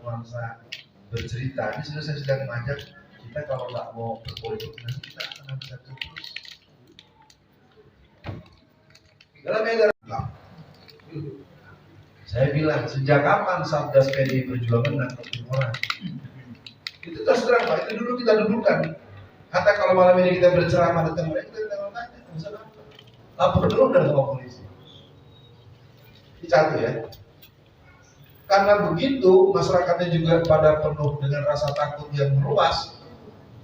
nuansa bercerita. Ini sudah saya sedang mengajak kita kalau nggak mau berpolitik nanti kita akan bisa terus. Dalam medan saya bilang sejak kapan Satgas PDI Perjuangan nangkepin orang? Itu terus terang Pak, itu dulu kita dudukan. Kata kalau malam ini kita berceramah tentang mereka, kita mau tanya, misalnya lapor dulu dari polisi. Ini satu ya. Karena begitu masyarakatnya juga pada penuh dengan rasa takut yang meluas.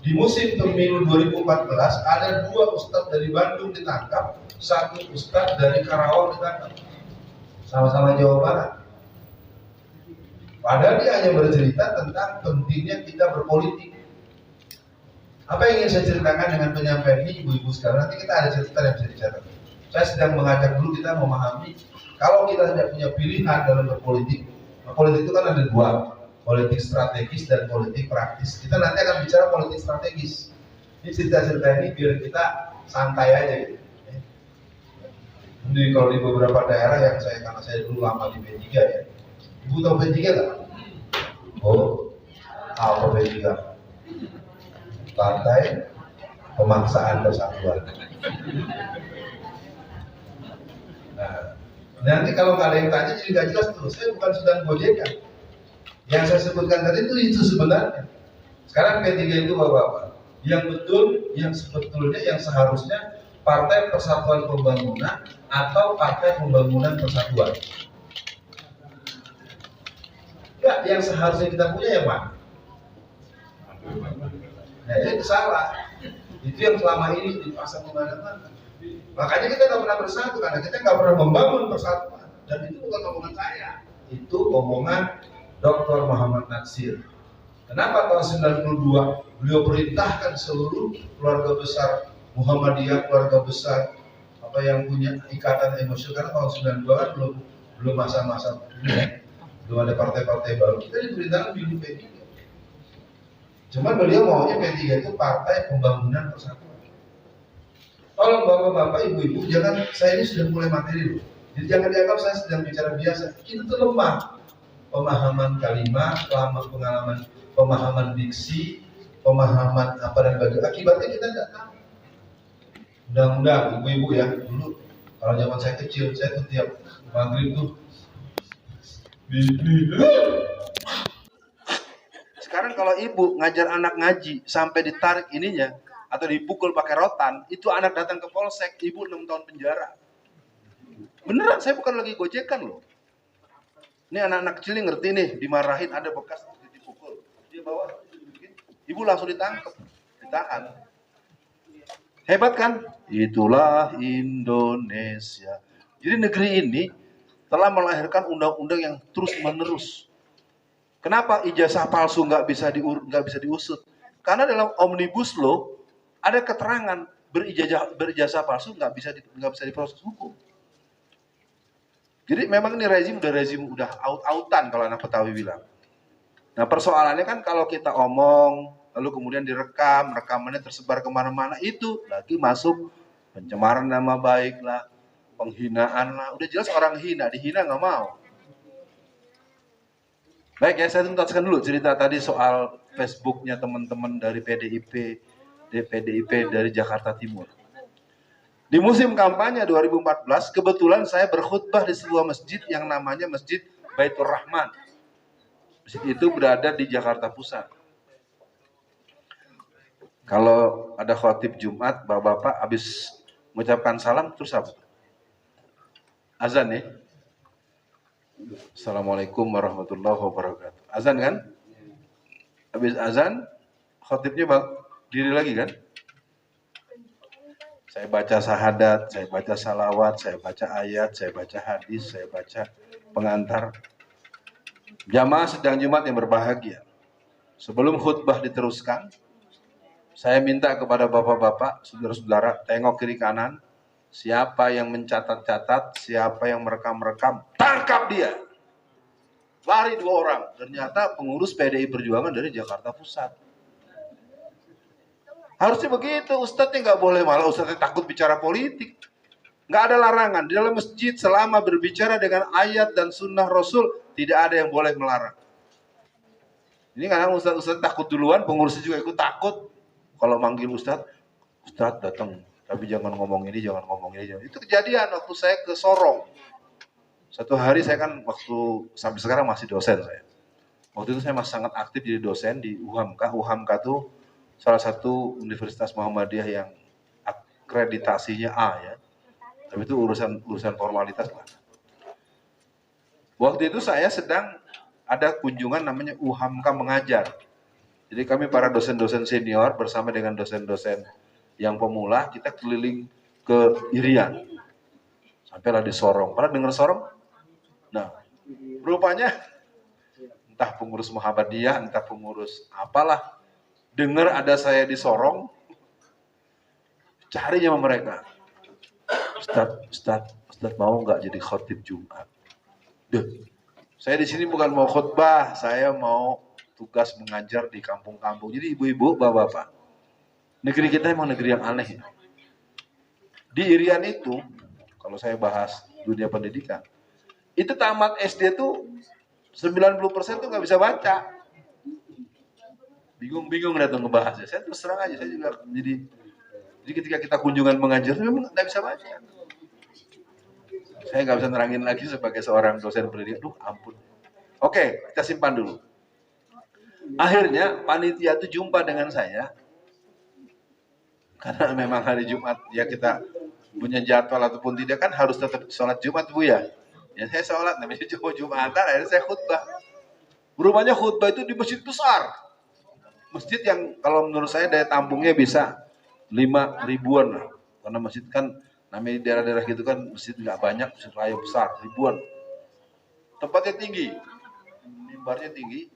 Di musim pemilu 2014 ada 2 ustadz dari Bandung ditangkap, 1 ustadz dari Karawang ditangkap. Sama-sama Jawa Barat. Padahal dia hanya bercerita tentang pentingnya kita berpolitik. Apa yang ingin saya ceritakan dengan penyampaian ini ibu-ibu sekarang, nanti kita ada cerita yang bisa dicatat. Saya sedang mengajak dulu kita memahami kalau kita tidak punya pilihan dalam berpolitik. Nah, politik itu kan ada 2, politik strategis dan politik praktis. Kita nanti akan bicara politik strategis. Ini cerita-cerita ini biar kita santai aja gitu. Jadi kalau di beberapa daerah yang karena saya dulu lama di P3 ya. Ibu tahu P3 nggak? Oh, apa P3? Partai Pemaksaan Persatuan. Nah, nanti kalau nggak ada yang tanya jadi nggak jelas tuh. Saya bukan sedang gojekan. Yang saya sebutkan tadi itu sebenarnya. Sekarang P3 itu bapak-bapak. Yang betul, yang sebetulnya, yang seharusnya Partai Persatuan Pembangunan atau Partai Pembangunan Persatuan. Ya, yang seharusnya kita punya yang mana? Nah, itu salah. Itu yang selama ini dipasang kemana-mana. Makanya kita nggak pernah bersatu karena kita nggak pernah membangun persatuan. Dan itu bukan omongan saya, itu omongan Dr. Muhammad Natsir. Kenapa tahun 92 beliau perintahkan seluruh keluarga besar Muhammadiyah, keluarga besar apa yang punya ikatan emosional, karena tahun 92 kan belum masa-masa belum ada partai-partai baru. Kita diperintahkan bikin P3. Cuman beliau maunya P3 itu Partai Pembangunan Persatuan. Tolong bapak-bapak, ibu-ibu, jangan, saya ini sudah mulai materi loh. Jadi jangan dianggap saya sedang bicara biasa. Kita tuh lemah pemahaman kalimat, pengalaman, pemahaman diksi, pemahaman apa dan bagaimana. Akibatnya kita nggak tahu. Undang-undang, ibu-ibu ya, dulu kalau zaman saya kecil, saya tuh tiap maghrib tuh sekarang kalau ibu ngajar anak ngaji sampai ditarik ininya atau dipukul pakai rotan, itu anak datang ke polsek, ibu 6 tahun penjara. Beneran, saya bukan lagi gojekan loh. Ini anak-anak kecil ini ngerti nih, dimarahin ada bekas dipukul, dia bawa, ibu langsung ditangkap, ditahan. Hebat kan? Itulah Indonesia. Jadi negeri ini telah melahirkan undang-undang yang terus-menerus. Kenapa ijazah palsu nggak bisa diusut? Karena dalam Omnibus Law ada keterangan berijazah palsu nggak bisa diproses hukum. Jadi memang ini rezim udah out-outan kalau anak Betawi bilang. Nah persoalannya kan kalau kita omong lalu kemudian direkam, rekamannya tersebar kemana-mana, itu lagi masuk pencemaran nama baik lah, penghinaan lah. Udah jelas orang hina, dihina nggak mau. Baik ya, saya tuntaskan dulu cerita tadi soal Facebooknya teman-teman dari PDIP dari Jakarta Timur. Di musim kampanye 2014, kebetulan saya berkhutbah di sebuah masjid yang namanya Masjid Baitur Rahman. Masjid itu berada di Jakarta Pusat. Kalau ada khotib Jumat, bapak-bapak habis mengucapkan salam, terus apa? Azan ya? Assalamualaikum warahmatullahi wabarakatuh. Azan kan? Habis azan, khotibnya diri lagi kan? Saya baca syahadat, saya baca salawat, saya baca ayat, saya baca hadis, saya baca pengantar. Jamaah sedang Jumat yang berbahagia. Sebelum khutbah diteruskan, saya minta kepada bapak-bapak, saudara-saudara, tengok kiri kanan. Siapa yang mencatat-catat, siapa yang merekam-rekam, tangkap dia. Lari 2 orang. Ternyata pengurus PDI Perjuangan dari Jakarta Pusat. Harusnya begitu, ustadznya nggak boleh, malah ustadznya takut bicara politik. Nggak ada larangan. Di dalam masjid selama berbicara dengan ayat dan sunnah Rasul, tidak ada yang boleh melarang. Ini karena Ustadz takut duluan, pengurusnya juga ikut takut. Kalau manggil Ustadz datang. Tapi jangan ngomong ini, jangan ngomong ini. Itu kejadian waktu saya ke Sorong. Satu hari saya kan waktu sampai sekarang masih dosen saya. Waktu itu saya masih sangat aktif jadi dosen di UHAMKA. UHAMKA itu salah satu Universitas Muhammadiyah yang akreditasinya A ya. Tapi itu urusan formalitas lah. Waktu itu saya sedang ada kunjungan namanya UHAMKA mengajar. Jadi kami para dosen-dosen senior bersama dengan dosen-dosen yang pemula, kita keliling ke Irian. Sampailah di Sorong. Pernah dengar Sorong? Nah, rupanya entah pengurus Muhammadiyah, entah pengurus apalah, dengar ada saya di carinya sama mereka. Ustadz mau nggak jadi khotib Jumat? Duh, saya di sini bukan mau khutbah, saya mau tugas mengajar di kampung-kampung. Jadi ibu-ibu, bapak-bapak, negeri kita emang negeri yang aneh. Di Irian itu, kalau saya bahas dunia pendidikan, itu tamat SD tuh 90% tuh nggak bisa baca. Bingung datang ngebahasnya. Saya terus terang aja, saya juga jadi ketika kita kunjungan mengajar, memang nggak bisa baca. Saya nggak bisa nerangin lagi sebagai seorang dosen pendidikan. Duh, ampun. Oke, kita simpan dulu. Akhirnya panitia itu jumpa dengan saya. Karena memang hari Jumat ya kita punya jadwal ataupun tidak kan harus tetap sholat Jumat Bu ya. Ya saya sholat namanya Jumatan, akhirnya saya khutbah. Rupanya khutbah itu di masjid besar. Masjid yang kalau menurut saya daya tampungnya bisa 5.000-an lah. Karena masjid kan namanya di daerah-daerah gitu kan masjid nggak banyak, masjid raya besar, ribuan. Tempatnya tinggi, mimbarnya tinggi.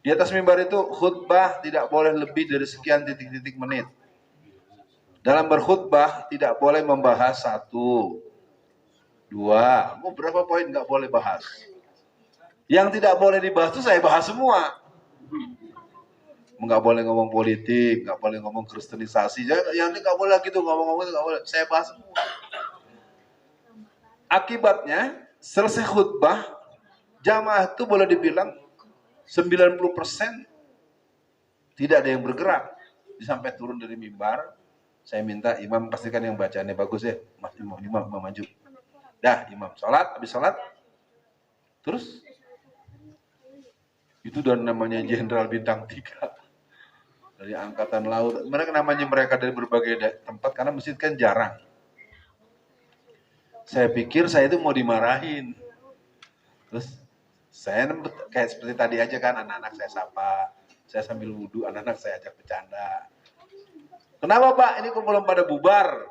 Di atas mimbar itu khutbah tidak boleh lebih dari sekian titik-titik menit. Dalam berkhutbah tidak boleh membahas 1, 2, mau berapa poin nggak boleh bahas. Yang tidak boleh dibahas itu saya bahas semua. Nggak boleh ngomong politik, nggak boleh ngomong kristenisasi, yang ini nggak boleh gitu ngomong-ngomong itu nggak boleh. Saya bahas semua. Akibatnya selesai khutbah, jamaah itu boleh dibilang 90% tidak ada yang bergerak. Sampai turun dari mimbar, saya minta imam pastikan yang bacaannya bagus ya, mas imam maju. Dah imam sholat, habis sholat, terus itu dan namanya jenderal bintang 3 dari angkatan laut. Mereka dari berbagai tempat karena masjid kan jarang. Saya pikir saya itu mau dimarahin. Terus saya kayak seperti tadi aja kan, anak-anak saya sapa, saya sambil wudhu, anak-anak saya ajak bercanda. Kenapa Pak? Ini kok belum pada bubar?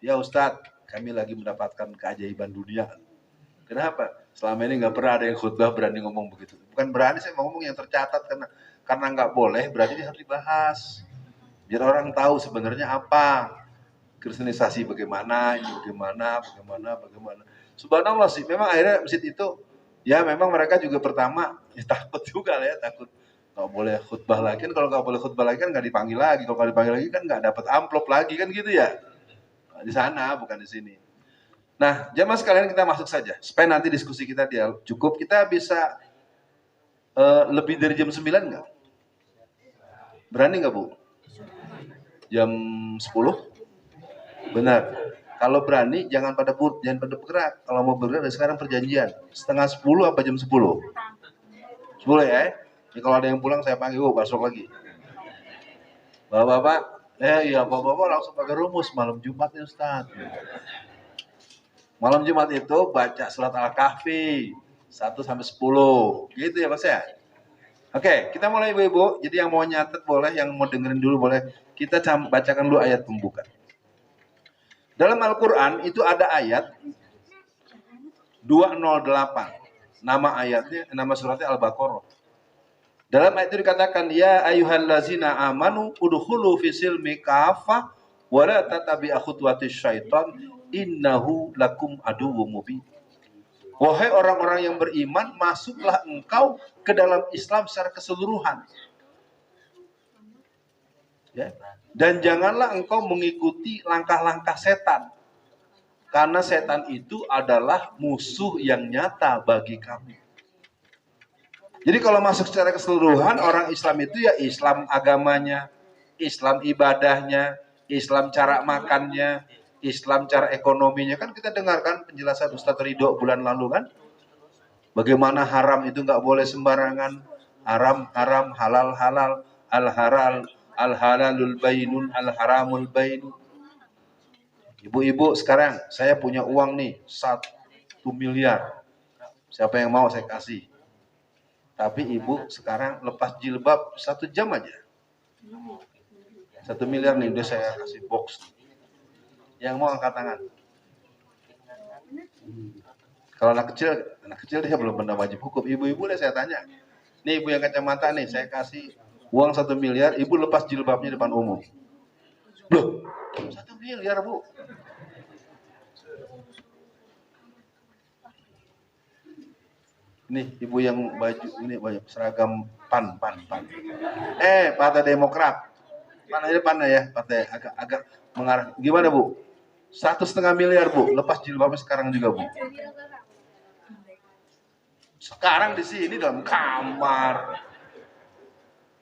Ya Ustadz, kami lagi mendapatkan keajaiban dunia. Kenapa? Selama ini nggak pernah ada yang khutbah berani ngomong begitu. Bukan berani, saya ngomong yang tercatat karena nggak boleh, berarti ini harus dibahas. Biar orang tahu sebenarnya apa. Kristenisasi bagaimana, ini bagaimana. Subhanallah sih, memang akhirnya masjid itu, ya memang mereka juga pertama ya, takut juga lah ya, takut nggak boleh khutbah lagi kan. Kalau nggak boleh khutbah lagi kan nggak dipanggil lagi, kalau nggak dipanggil lagi kan nggak dapat amplop lagi kan gitu ya. Di sana bukan di sini. Nah, jamaah sekalian kita masuk saja supaya nanti diskusi kita dia cukup. Kita bisa lebih dari jam 9 nggak? Berani nggak Bu? Jam 10? Benar. Kalau berani jangan pada bergerak. Kalau mau bergerak dari sekarang perjanjian. Setengah 10 apa jam 10? 10 ya. Jadi kalau ada yang pulang saya panggil, masuk lagi. Bapak-bapak, iya bapak-bapak langsung pakai rumus malam Jumat nih Ustaz. Malam Jumat itu baca surat Al-Kahfi 1 sampai 10. Gitu ya Mas ya. Oke, kita mulai ibu-ibu. Jadi yang mau nyatet boleh, yang mau dengerin dulu boleh. Kita bacakan dulu ayat pembuka. Dalam Al-Quran itu ada ayat 208. Nama suratnya Al-Baqarah. Dalam ayat itu dikatakan, ya ayyuhallazina amanu udkhulu fi silmi kafah wa la tattabi'u khutuwatis syaitan innahu lakum aduwwum mubin. Wahai orang-orang yang beriman, masuklah engkau ke dalam Islam secara keseluruhan. Ya. Dan janganlah engkau mengikuti langkah-langkah setan. Karena setan itu adalah musuh yang nyata bagi kami. Jadi kalau masuk secara keseluruhan, orang Islam itu ya Islam agamanya, Islam ibadahnya, Islam cara makannya, Islam cara ekonominya. Kan kita dengarkan penjelasan Ustadz Ridho bulan lalu kan, bagaimana haram itu nggak boleh sembarangan, haram haram, halal halal, al halalul bainun, al haramul bainun. Ibu-ibu sekarang saya punya uang nih 1 miliar, siapa yang mau saya kasih. Tapi ibu sekarang lepas jilbab 1 jam aja, 1 miliar nih udah saya kasih box. Yang mau angkat tangan. Kalau anak kecil dia belum pernah wajib hukum. Ibu-ibu deh saya tanya. Nih ibu yang kacamata nih, saya kasih uang 1 miliar, ibu lepas jilbabnya depan umum. Loh, 1 miliar bu. Nih ibu yang baju ini baju seragam PAN. Partai Demokrat. PAN ya, partai agak mengarah. Gimana bu? 1,5 miliar bu, lepas jilbabnya sekarang juga bu. Sekarang di sini dalam kamar.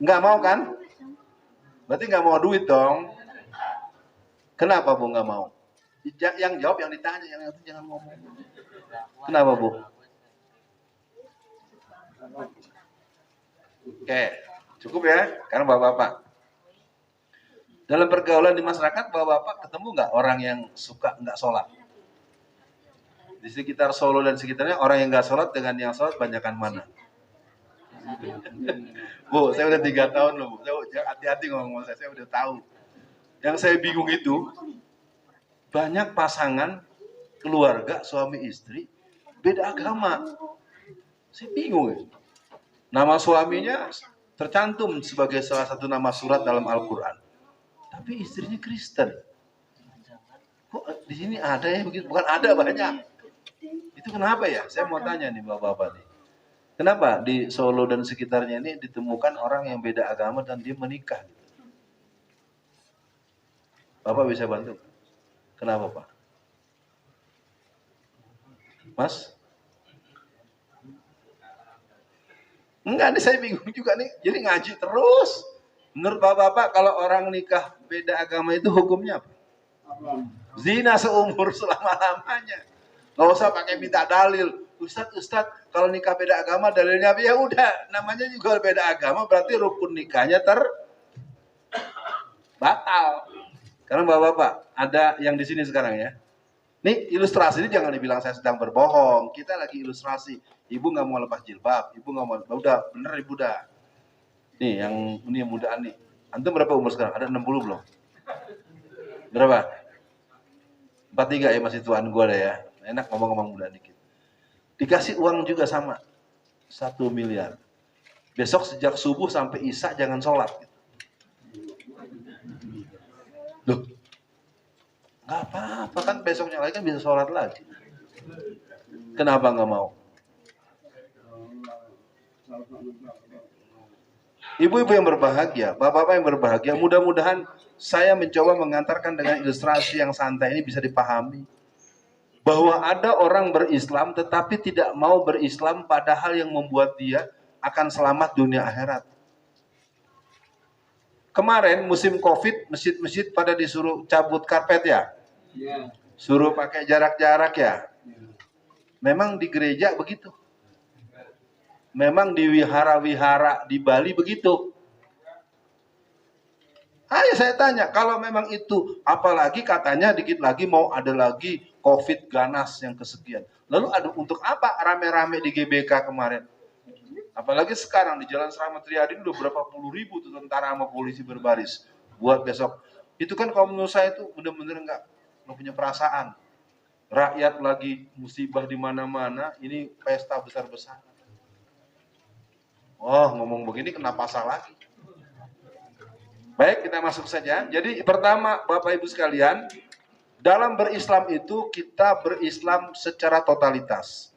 Nggak mau kan? Berarti nggak mau duit dong. Kenapa bu nggak mau? Yang jawab yang ditanya, yang itu jangan ngomong. Kenapa bu? Oke, cukup ya, karena bapak-bapak. Dalam pergaulan di masyarakat, bapak-bapak ketemu nggak orang yang suka nggak sholat? Di sekitar Solo dan sekitarnya, orang yang nggak sholat dengan yang sholat banyakan mana? Bu, saya udah 3 tahun loh, Bu. Saya hati-hati ngomong saya udah tahu. Yang saya bingung itu, banyak pasangan, keluarga, suami istri, beda agama. Saya bingung ya. Nama suaminya tercantum sebagai salah satu nama surat dalam Al-Quran. Tapi istrinya Kristen. Kok di sini ada ya begitu? Bukan ada, banyak. Itu kenapa ya? Saya mau tanya nih bapak-bapak nih. Kenapa di Solo dan sekitarnya ini ditemukan orang yang beda agama dan dia menikah? Bapak bisa bantu? Kenapa Pak? Mas? Enggak nih, saya bingung juga nih. Jadi ngaji terus. Menurut bapak-bapak kalau orang nikah beda agama itu hukumnya apa? Zina seumur selama-lamanya. Nggak usah pakai minta dalil. Ustadz, kalau nikah beda agama dalilnya ya udah, namanya juga beda agama berarti rukun nikahnya batal. Karena bapak-bapak ada yang di sini sekarang ya. Nih ilustrasi ini jangan dibilang saya sedang berbohong. Kita lagi ilustrasi. Ibu nggak mau lepas jilbab, ibu nggak mau. Udah bener ibu dah. Nih yang mudaan nih. Antum berapa umur sekarang? Ada 60 belum? Berapa? 43 ya, masih tuan gua deh ya. Enak ngomong-ngomong muda dikit. Dikasih uang juga sama 1 miliar. Besok sejak subuh sampai isya jangan sholat. Loh, nggak apa-apa kan, besoknya lagi kan bisa sholat lagi. Kenapa nggak mau? Ibu-ibu yang berbahagia, bapak-bapak yang berbahagia, mudah-mudahan saya mencoba mengantarkan dengan ilustrasi yang santai ini bisa dipahami. Bahwa ada orang berislam tetapi tidak mau berislam padahal yang membuat dia akan selamat dunia akhirat. Kemarin musim Covid, masjid-masjid pada disuruh cabut karpet ya? Suruh pakai jarak-jarak ya? Memang di gereja begitu. Memang di wihara-wihara di Bali begitu. Ayo saya tanya, kalau memang itu, apalagi katanya dikit lagi mau ada lagi Covid ganas yang kesekian. Lalu ada untuk apa rame-rame di GBK kemarin? Apalagi sekarang di Jalan Slamet Riyadi udah berapa puluh ribu tuh tentara sama polisi berbaris buat besok. Itu kan kalau menurut saya itu benar-benar nggak punya perasaan. Rakyat lagi musibah di mana-mana, ini pesta besar-besar. Oh, ngomong begini kena pasal lagi. Baik, kita masuk saja. Jadi pertama, Bapak Ibu sekalian, dalam berislam itu kita berislam secara totalitas.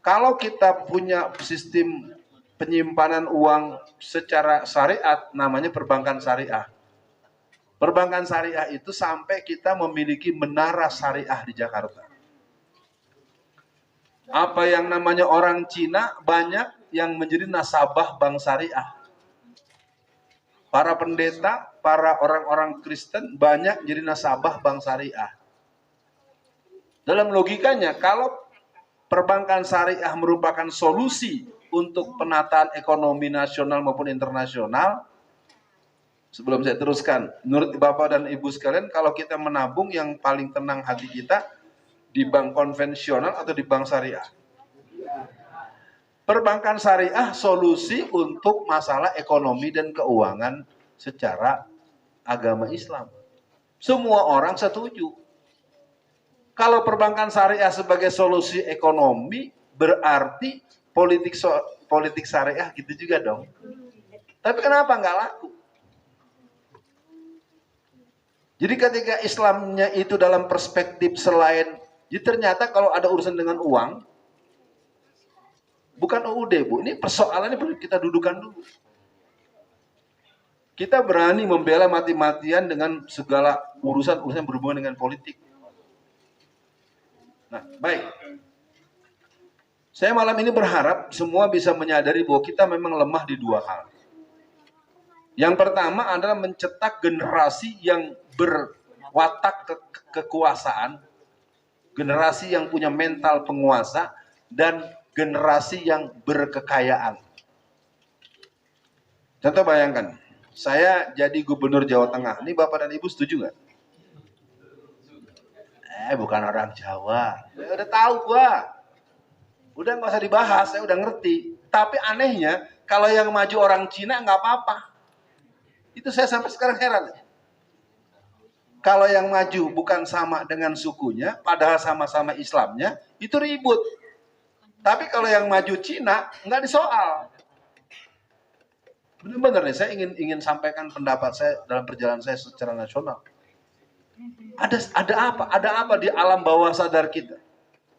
Kalau kita punya sistem penyimpanan uang secara syariat, namanya perbankan syariah. Perbankan syariah itu sampai kita memiliki menara syariah di Jakarta. Apa yang namanya orang Cina banyak yang menjadi nasabah bank syariah. Para pendeta, para orang-orang Kristen banyak jadi nasabah bank syariah. Dalam logikanya, kalau perbankan syariah merupakan solusi untuk penataan ekonomi nasional maupun internasional, sebelum saya teruskan, menurut Bapak dan Ibu sekalian, kalau kita menabung yang paling tenang hati kita di bank konvensional atau di bank syariah? Perbankan syariah solusi untuk masalah ekonomi dan keuangan secara agama Islam. Semua orang setuju. Kalau perbankan syariah sebagai solusi ekonomi, berarti politik syariah gitu juga dong. Tapi kenapa nggak laku? Jadi ketika Islamnya itu dalam perspektif selain, jadi ternyata kalau ada urusan dengan uang, bukan UUD, Bu. Ini persoalannya perlu kita dudukan dulu. Kita berani membela mati-matian dengan segala urusan-urusan berhubungan dengan politik. Nah, baik. Saya malam ini berharap semua bisa menyadari bahwa kita memang lemah di dua hal. Yang pertama adalah mencetak generasi yang berwatak kekuasaan, generasi yang punya mental penguasa, dan generasi yang berkekayaan. Contoh bayangkan, saya jadi gubernur Jawa Tengah. Ini Bapak dan Ibu setuju nggak? Bukan orang Jawa. Ya udah tahu gua. Udah nggak usah dibahas, saya udah ngerti. Tapi anehnya, kalau yang maju orang Cina nggak apa-apa. Itu saya sampai sekarang heran. Kalau yang maju bukan sama dengan sukunya, padahal sama-sama Islamnya, itu ribut. Tapi kalau yang maju Cina, nggak disoal. Benar-benar nih, saya ingin sampaikan pendapat saya dalam perjalanan saya secara nasional. Ada apa? Ada apa di alam bawah sadar kita?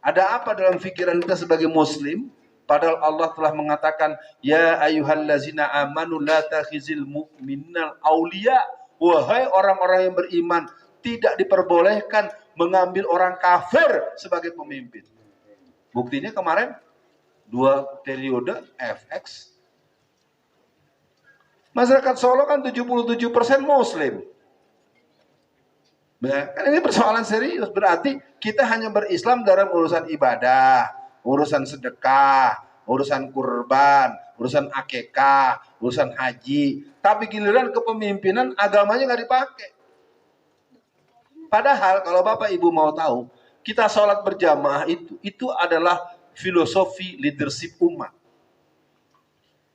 Ada apa dalam pikiran kita sebagai Muslim? Padahal Allah telah mengatakan, ya ayyuhallazina amanu la takhizil mu'minal awliya. Wahai orang-orang yang beriman, tidak diperbolehkan mengambil orang kafir sebagai pemimpin. Buktinya kemarin 2 periode FX. Masyarakat Solo kan 77% Muslim. Kan ini persoalan serius. Berarti kita hanya berislam dalam urusan ibadah, urusan sedekah, urusan kurban, urusan akikah, urusan haji. Tapi giliran kepemimpinan agamanya nggak dipakai. Padahal kalau Bapak Ibu mau tahu, kita sholat berjamaah itu adalah filosofi leadership umat.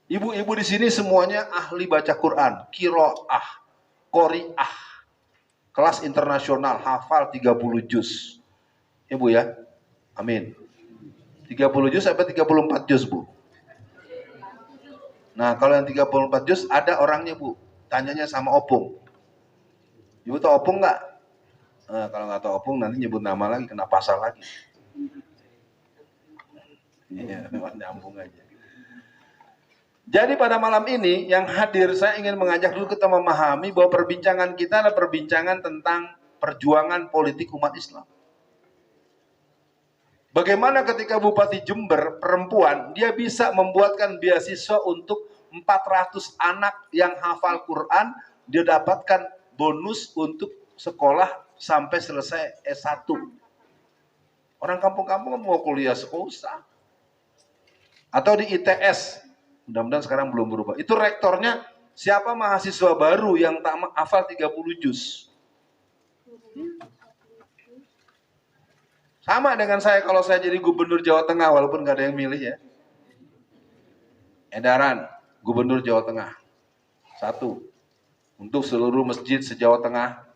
Ibu-ibu di sini semuanya ahli baca Quran, qiraah, qoriah. Kelas internasional, hafal 30 juz. Ya Bu ya? Amin. 30 juz sampai 34 juz Bu. Nah kalau yang 34 juz ada orangnya Bu. Tanyanya sama Opung. Ibu tahu Opung nggak? Nah, kalau nggak tahu Opung nanti nyebut nama lagi, kena pasal lagi. Iya, memang nyambung aja. Jadi pada malam ini yang hadir saya ingin mengajak dulu kita memahami bahwa perbincangan kita adalah perbincangan tentang perjuangan politik umat Islam. Bagaimana ketika Bupati Jember perempuan dia bisa membuatkan beasiswa untuk 400 anak yang hafal Quran, dia dapatkan bonus untuk sekolah sampai selesai S1. Orang kampung-kampung mau kuliah sekolah. Atau di ITS. Mudah-mudahan sekarang belum berubah. Itu rektornya siapa mahasiswa baru yang tak hafal 30 juz. Sama dengan saya kalau saya jadi gubernur Jawa Tengah walaupun nggak ada yang milih ya. Edaran gubernur Jawa Tengah. 1. Untuk seluruh masjid se-Jawa Tengah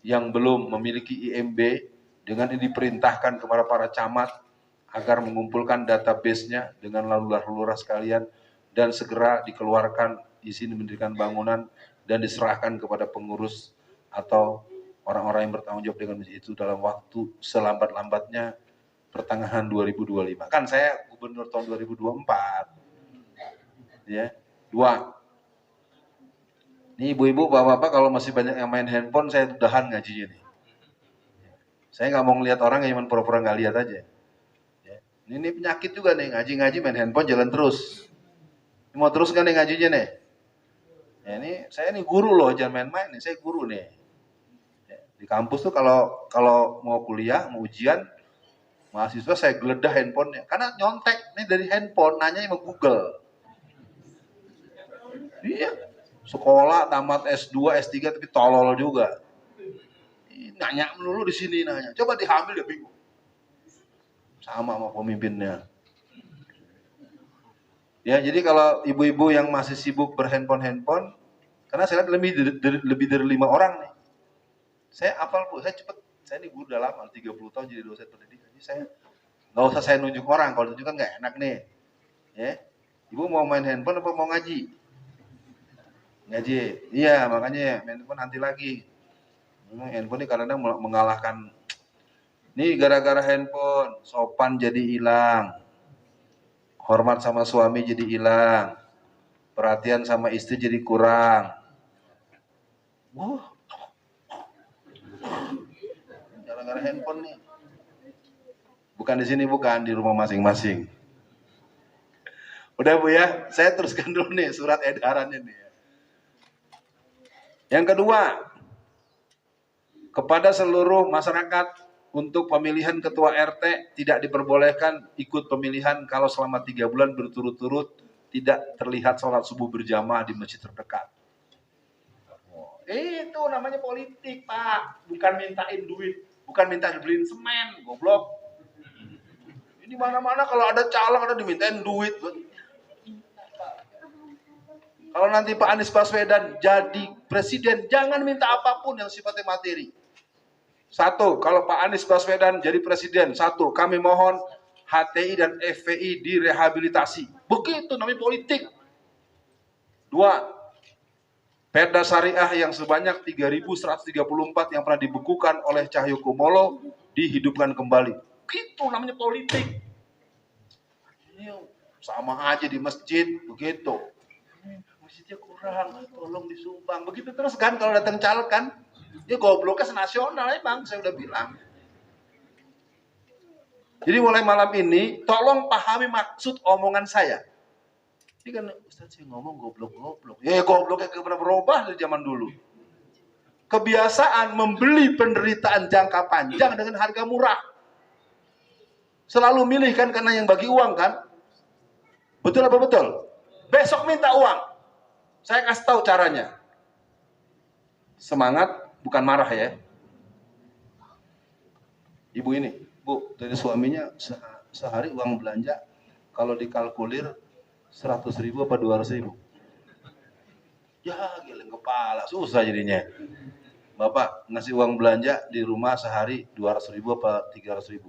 yang belum memiliki IMB dengan ini diperintahkan kepada para camat agar mengumpulkan database-nya dengan lurah-lurah sekalian dan segera dikeluarkan izin mendirikan bangunan dan diserahkan kepada pengurus atau orang-orang yang bertanggung jawab dengan masjid itu dalam waktu selambat-lambatnya pertengahan 2025. Kan saya gubernur tahun 2024. Ya. 2. Ini ibu-ibu, bapak-bapak kalau masih banyak yang main handphone, saya udahan ngajinya nih. Saya nggak mau ngelihat orang yang cuma pura-pura nggak lihat aja. Ya. Ini penyakit juga nih, ngaji-ngaji main handphone jalan terus. Ini mau terus kan nih ngajinya nih? Ya, ini saya nih guru loh, jangan main-main nih, saya guru nih. Ya, di kampus tuh kalau mau kuliah, mau ujian, mahasiswa saya geledah handphonenya. Karena nyontek nih dari handphone, nanya sama Google. Iya, sekolah tamat S2, S3 tapi tolol juga. Nanya melulu di sini nanya. Coba diambil dia bingung. Sama pemimpinnya. Ya, jadi kalau ibu-ibu yang masih sibuk berhandphone, karena saya lihat lebih dari 5 orang nih. Saya hafal Bu, saya cepet. Saya ini guru udah lama, 30 tahun jadi dosen pendidikan. Jadi saya nggak usah saya nunjuk orang, kalau nunjuk kan nggak enak nih. Ya, ibu mau main handphone apa mau ngaji? Ngaji. Iya, makanya main handphone nanti lagi. Handphone ini kadang-kadang mengalahkan. Nih gara-gara handphone, sopan jadi hilang. Hormat sama suami jadi hilang. Perhatian sama istri jadi kurang. Gara-gara handphone nih. Bukan di sini, bukan di rumah masing-masing. Udah Bu ya, saya teruskan dulu nih surat edarannya nih. Yang kedua, kepada seluruh masyarakat untuk pemilihan ketua RT tidak diperbolehkan ikut pemilihan kalau selama 3 bulan berturut-turut tidak terlihat sholat subuh berjamaah di masjid terdekat. Itu namanya politik Pak, bukan mintain duit, bukan minta dibeliin semen, goblok. Ini mana-mana kalau ada caleg ada dimintain duit. Kalau nanti Pak Anies Baswedan jadi presiden, jangan minta apapun yang sifatnya materi. Satu, kalau Pak Anies Baswedan jadi presiden, satu, kami mohon HTI dan FPI direhabilitasi. Begitu namanya politik. Dua, Perda Syariah yang sebanyak 3.134 yang pernah dibekukan oleh Cahyokumolo dihidupkan kembali. Begitu namanya politik. Ini sama aja di masjid, begitu. Masjidnya kurang, tolong disumbang. Begitu terus kan kalau datang caleg kan. Dia gobloknya senasional ya Bang, saya udah bilang. Jadi mulai malam ini, tolong pahami maksud omongan saya. Ini kan Ustaz saya ngomong goblok-goblok. Ya gobloknya pernah berubah dari zaman dulu. Kebiasaan membeli penderitaan jangka panjang dengan harga murah. Selalu milih kan karena yang bagi uang kan. Betul apa betul? Besok minta uang. Saya kasih tahu caranya. Semangat. Bukan marah ya. Ibu ini, Bu, dari suaminya sehari uang belanja kalau dikalkulir 100.000 apa 200.000. Ya, geleng kepala, susah jadinya. Bapak ngasih uang belanja di rumah sehari 200.000 apa 300.000.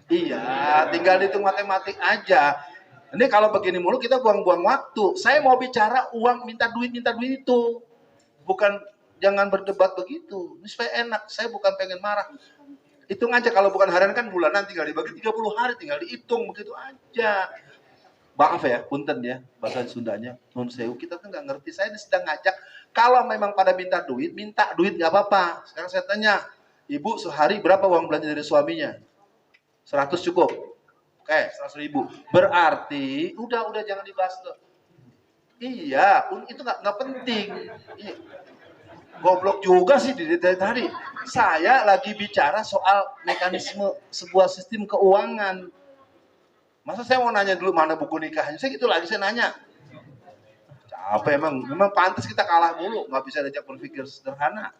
Iya, tinggal dihitung matematik aja. Ini kalau begini mulu kita buang-buang waktu. Saya mau bicara uang minta duit itu. Bukan jangan berdebat begitu. Ini supaya enak. Saya bukan pengen marah. Hitung aja kalau bukan harian kan bulanan tinggal dibagi 30 hari tinggal dihitung begitu aja. Maaf ya, punten ya bahasa Sundanya. Nun sewu kita kan nggak ngerti. Saya sedang ngajak kalau memang pada minta duit nggak apa-apa. Sekarang saya tanya, Ibu sehari berapa uang belanja dari suaminya? 100 cukup. Oke, 100.000. Berarti udah jangan dibahas tuh. Iya, itu nggak penting. Iya. Goblok juga sih dari tadi. Saya lagi bicara soal mekanisme sebuah sistem keuangan. Masa saya mau nanya dulu mana buku nikahnya? Saya gitu lagi saya nanya. Capek memang pantas kita kalah mulu, nggak bisa diajak berpikir sederhana.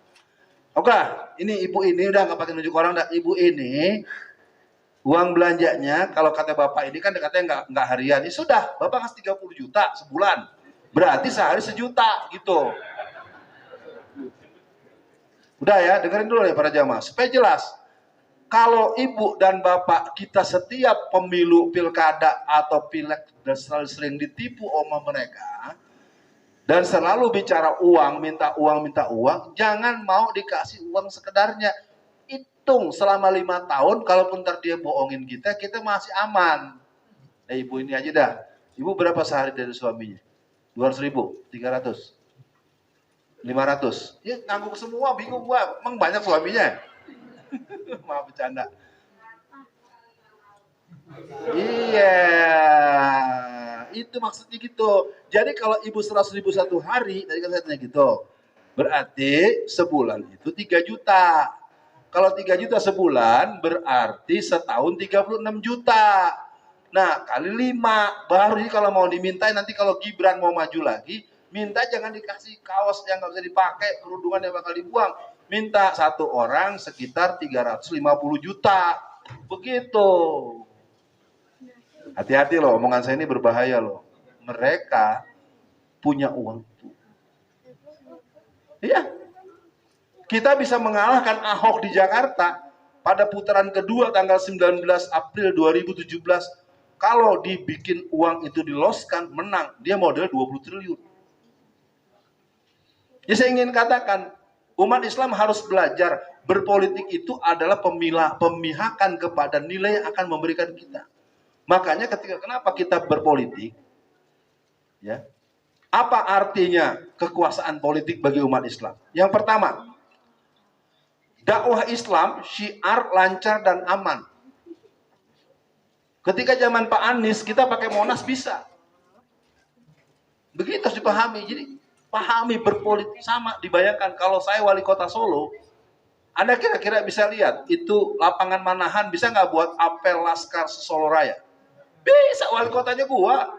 Oke, ini ibu ini udah nggak pakai nunjuk orang dah. Ibu ini uang belanjanya kalau kata bapak ini kan katanya nggak harian. Ya sudah, bapak kasih 30 juta sebulan. Berarti sehari 1 juta gitu. Udah ya, dengerin dulu ya para jamaah. Supaya jelas, kalau ibu dan bapak kita setiap pemilu pilkada atau pileg dan selalu sering ditipu sama mereka, dan selalu bicara uang, minta uang, jangan mau dikasih uang sekedarnya. Hitung selama 5 tahun, kalaupun ntar dia bohongin kita masih aman. Ibu ini aja dah. Ibu berapa sehari dari suaminya? 200.000, 300. 500. Ya ngangguk semua, bingung gua. Emang banyak suaminya? Maaf bercanda. Iya, itu maksudnya gitu. Jadi kalau ibu 100.000 satu hari, tadi kan saya tanya gitu, berarti sebulan itu 3 juta. Kalau 3 juta sebulan, berarti setahun 36 juta. Nah, kali 5, baru ini kalau mau dimintain, nanti kalau Gibran mau maju lagi, minta jangan dikasih kaos yang nggak bisa dipakai, kerudungan yang bakal dibuang. Minta satu orang sekitar 350 juta. Begitu. Hati-hati loh, omongan saya ini berbahaya loh. Mereka punya uang. Iya. Kita bisa mengalahkan Ahok di Jakarta pada putaran kedua tanggal 19 April 2017. Kalau dibikin uang itu diloskan, menang. Dia modal 20 triliun. Jadi saya ingin katakan, umat Islam harus belajar berpolitik itu adalah pemihakan kepada nilai yang akan memberikan kita. Makanya kenapa kita berpolitik, ya, apa artinya kekuasaan politik bagi umat Islam? Yang pertama, dakwah Islam syiar lancar dan aman. Ketika zaman Pak Anies kita pakai Monas bisa. Begitu harus dipahami. Jadi pahami berpolitik sama. Dibayangkan kalau saya wali kota Solo, Anda kira-kira bisa lihat itu lapangan Manahan bisa nggak buat apel Laskar Solo Raya? Bisa, wali kotanya gua.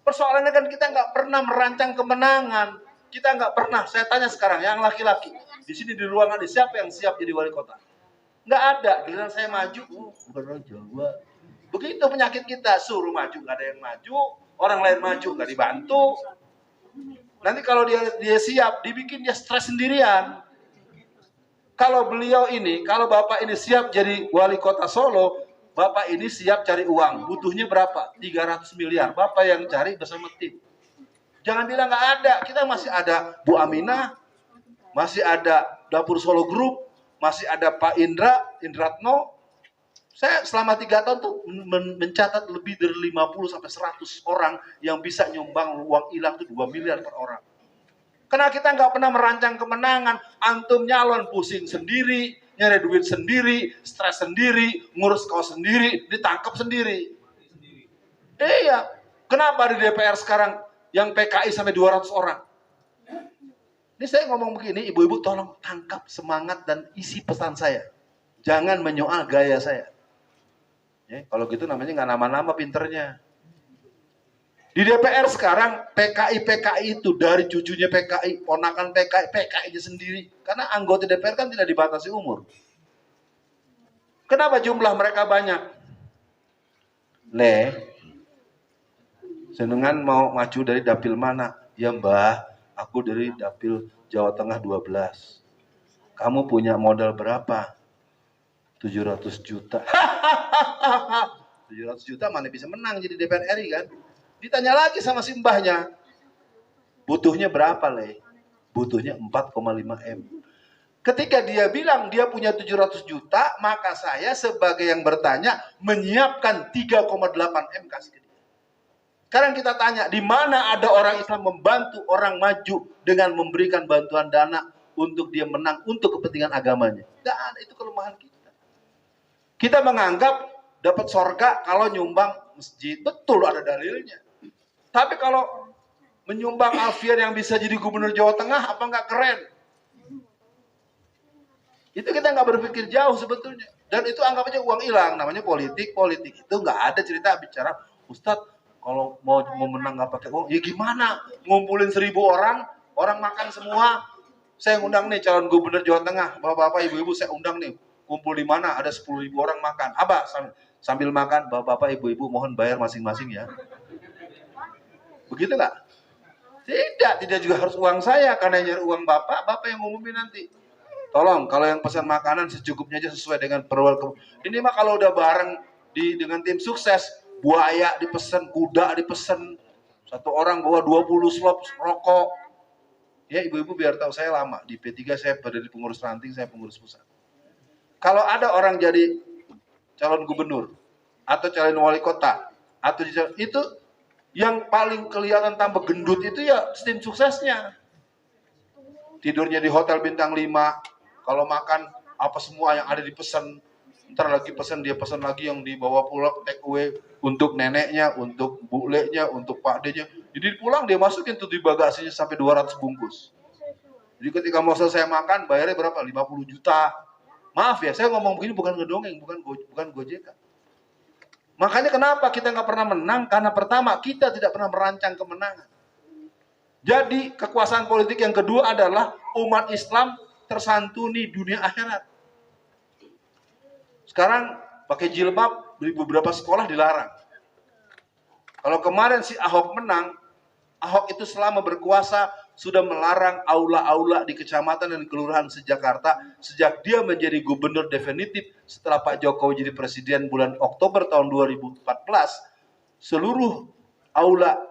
Persoalannya kan kita nggak pernah merancang kemenangan. Kita nggak pernah. Saya tanya sekarang, yang laki-laki di sini di ruangan ini siapa yang siap jadi wali kota? Nggak ada. Giliran saya maju, bukan orang Jawa. Begitu penyakit kita, suruh maju nggak ada yang maju, orang lain maju nggak dibantu. Nanti kalau dia siap, dibikin dia stres sendirian. Kalau beliau ini, kalau bapak ini siap jadi wali kota Solo, bapak ini siap cari uang. Butuhnya berapa? 300 miliar. Bapak yang cari bersama tim. Jangan bilang nggak ada. Kita masih ada Bu Aminah, masih ada Dapur Solo Group, masih ada Pak Indratno. Saya selama 3 tahun tuh mencatat lebih dari 50 sampai 100 orang yang bisa nyumbang uang hilang tuh 2 miliar per orang. Karena kita nggak pernah merancang kemenangan. Antum nyalon pusing sendiri, nyari duit sendiri, stres sendiri, ngurus kaos sendiri, ditangkap sendiri. Iya. Kenapa di DPR sekarang yang PKI sampai 200 orang? Ini saya ngomong begini, ibu-ibu tolong tangkap semangat dan isi pesan saya. Jangan menyoal gaya saya. Ya, kalau gitu namanya nggak nama-nama pinternya. Di DPR sekarang PKI itu dari cucunya PKI, ponakan PKI-nya sendiri. Karena anggota DPR kan tidak dibatasi umur. Kenapa jumlah mereka banyak? Senengan mau maju dari dapil mana? Ya Mbah, aku dari dapil Jawa Tengah 12. Kamu punya modal berapa? 700 juta. 700 juta mana bisa menang jadi DPR RI kan? Ditanya lagi sama si mbahnya, butuhnya berapa Le? Butuhnya 4,5 M. Ketika dia bilang dia punya 700 juta, maka saya sebagai yang bertanya menyiapkan 3,8 M kasih ke dia. Sekarang kita tanya, di mana ada orang Islam membantu orang maju dengan memberikan bantuan dana untuk dia menang untuk kepentingan agamanya? Tidak ada, itu kelemahan kita. Kita menganggap dapat sorga kalau nyumbang masjid. Betul, ada dalilnya. Tapi kalau menyumbang Alfian yang bisa jadi gubernur Jawa Tengah, apa nggak keren? Itu kita nggak berpikir jauh sebetulnya. Dan itu anggap aja uang hilang. Namanya politik. Politik itu nggak ada cerita bicara, Ustadz, kalau mau menang nggak pakai uang, ya gimana? Ngumpulin 1.000 orang, orang makan semua. Saya undang nih calon gubernur Jawa Tengah. Bapak-bapak, ibu-ibu saya undang nih. Kumpul di mana? Ada 10.000 orang makan. Apa? Sambil makan, bapak-bapak, ibu-ibu mohon bayar masing-masing ya. Begitu nggak? Tidak juga harus uang saya. Karena nyari uang bapak yang ngumumin nanti. Tolong, kalau yang pesan makanan secukupnya aja sesuai dengan perwal. Ini mah kalau udah bareng dengan tim sukses, buaya dipesan, kuda dipesan. Satu orang bawa 20 slop rokok. Ya ibu-ibu biar tahu saya lama. Di P3 saya berdiri pengurus ranting, saya pengurus pusat. Kalau ada orang jadi calon gubernur atau calon wali kota atau itu yang paling kelihatan tambah gendut itu ya tim suksesnya. Tidurnya di hotel bintang 5, kalau makan apa semua yang ada dipesan, Ntar lagi pesan lagi yang dibawa pulang take away untuk neneknya, untuk bulenya, untuk pak D-nya. Jadi pulang dia masukin tuh di bagasinya sampai 200 bungkus. Jadi ketika mau selesai makan bayarnya berapa? 50 juta. Maaf ya, saya ngomong begini bukan ngedongeng, bukan gojekan. Makanya kenapa kita nggak pernah menang? Karena pertama kita tidak pernah merancang kemenangan. Jadi kekuasaan politik yang kedua adalah umat Islam tersantuni dunia akhirat. Sekarang pakai jilbab di beberapa sekolah dilarang. Kalau kemarin si Ahok menang, Ahok itu selama berkuasa sudah melarang aula-aula di kecamatan dan kelurahan se-Jakarta sejak dia menjadi gubernur definitif setelah Pak Jokowi jadi presiden bulan Oktober tahun 2014. Seluruh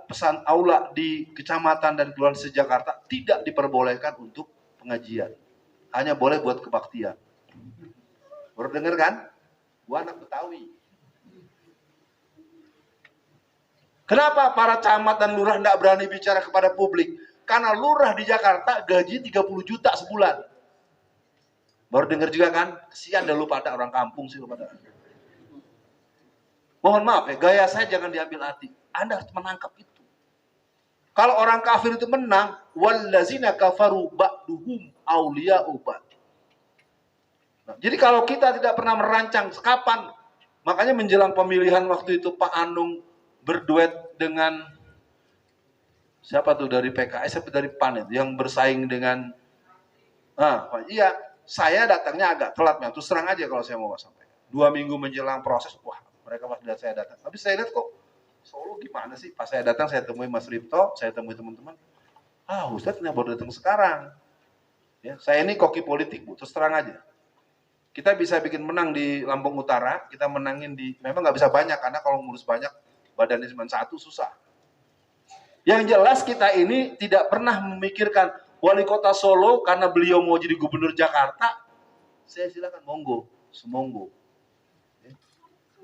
pesan aula di kecamatan dan kelurahan se-Jakarta tidak diperbolehkan untuk pengajian. Hanya boleh buat kebaktian. Baru dengar kan? Gua anak Betawi. Kenapa para camat dan lurah tidak berani bicara kepada publik? Karena lurah di Jakarta gaji 30 juta sebulan. Baru dengar juga kan? Kesian dah lu pada orang kampung sih lu pada. Mohon maaf ya, gaya saya jangan diambil hati. Anda harus menangkap itu. Kalau orang kafir itu menang, wallazina kafaru ba'duhum awliya'u ba'd. Nah, jadi kalau kita tidak pernah merancang kapan, makanya menjelang pemilihan waktu itu Pak Anung berduet dengan siapa tuh dari PKS atau dari PAN itu yang bersaing dengan iya, saya datangnya agak telat, terus terang aja kalau saya mau sampaikan. 2 minggu menjelang proses, wah mereka pas lihat saya datang. Tapi saya lihat kok Solo gimana sih? Pas saya datang saya temui Mas Ripto, saya temui teman-teman. Ustadz ini baru datang sekarang. Ya, saya ini koki politik, Bu, terus terang aja. Kita bisa bikin menang di Lampung Utara, kita menangin memang nggak bisa banyak, karena kalau ngurus banyak, badannya cuma 1 susah. Yang jelas kita ini tidak pernah memikirkan wali kota Solo, karena beliau mau jadi gubernur Jakarta, saya silakan, monggo, semonggo.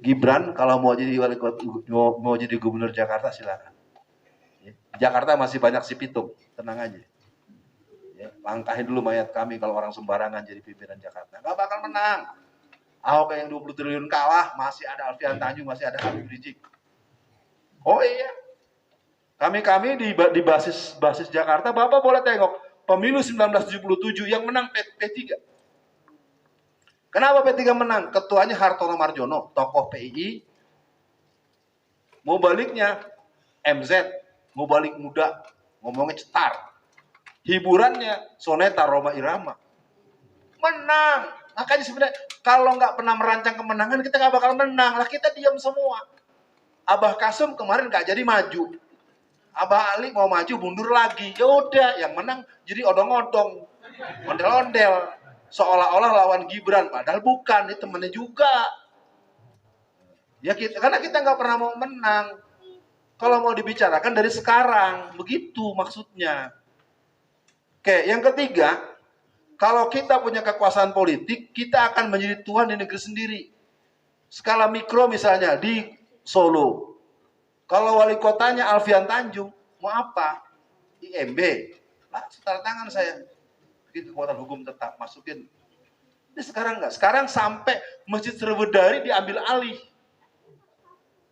Gibran kalau mau jadi wali kota, mau jadi gubernur Jakarta silakan. Jakarta masih banyak si pitung, tenang aja. Langkahin dulu mayat kami kalau orang sembarangan jadi pimpinan Jakarta. Nggak bakal menang. Ahok yang 20 triliun kalah, masih ada Alfian Tanjung, masih ada Habib Rizik. Oh iya. Kami di basis Jakarta, Bapak boleh tengok. Pemilu 1977 yang menang P3. Kenapa P3 menang? Ketuanya Hartono Marjono, tokoh PII. Mau baliknya MZ, mau balik muda, ngomongnya cetar. Hiburannya Soneta Roma Irama. Menang. Makanya sebenarnya kalau nggak pernah merancang kemenangan, kita nggak bakal menang. Lah kita diam semua. Abah Kasum kemarin nggak jadi maju. Abah Ali mau maju mundur lagi. Ya udah, yang menang jadi odong-odong, ondel-ondel, seolah-olah lawan Gibran, padahal bukan, ini temennya juga. Ya karena kita nggak pernah mau menang. Kalau mau dibicarakan dari sekarang, begitu maksudnya. Oke, yang ketiga, kalau kita punya kekuasaan politik, kita akan menjadi tuan di negeri sendiri. Skala mikro misalnya di Solo. Kalau wali kotanya Alfian Tanjung, mau apa? IMB. Lah, tanda tangan saya. Begitu kekuatan hukum tetap masukin. Ini sekarang enggak. Sekarang sampai Masjid Sriwedari diambil alih.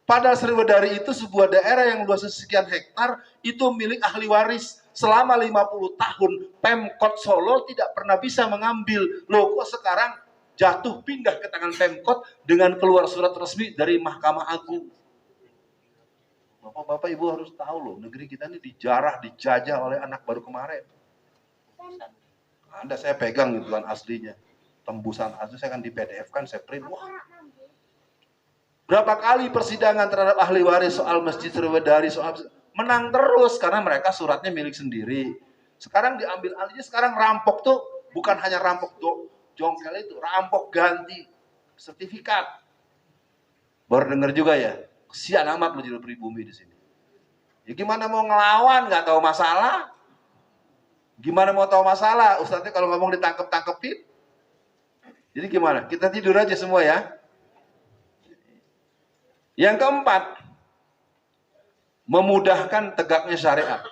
Padahal Sriwedari itu sebuah daerah yang luasnya sekian hektar, itu milik ahli waris. Selama 50 tahun, Pemkot Solo tidak pernah bisa mengambil. Loh, kok sekarang jatuh pindah ke tangan Pemkot dengan keluar surat resmi dari Mahkamah Agung. Bapak-bapak, Ibu harus tahu loh, negeri kita ini dijajah oleh anak baru kemarin. Anda saya pegang gitu kan aslinya. Tembusan asli saya kan di PDF kan, saya print. Wah. Berapa kali persidangan terhadap ahli waris soal Masjid Sriwedari, soal menang terus karena mereka suratnya milik sendiri. Sekarang diambil alihnya, sekarang rampok tuh bukan hanya rampok jongkel itu, rampok ganti sertifikat. Baru dengar juga ya, kesian amat lu jadi pribumi di sini. Ya gimana mau ngelawan, nggak tahu masalah. Gimana mau tahu masalah? Ustadznya kalau ngomong ditangkep-tangkepin. Jadi gimana? Kita tidur aja semua ya. Yang keempat, memudahkan tegaknya syariat.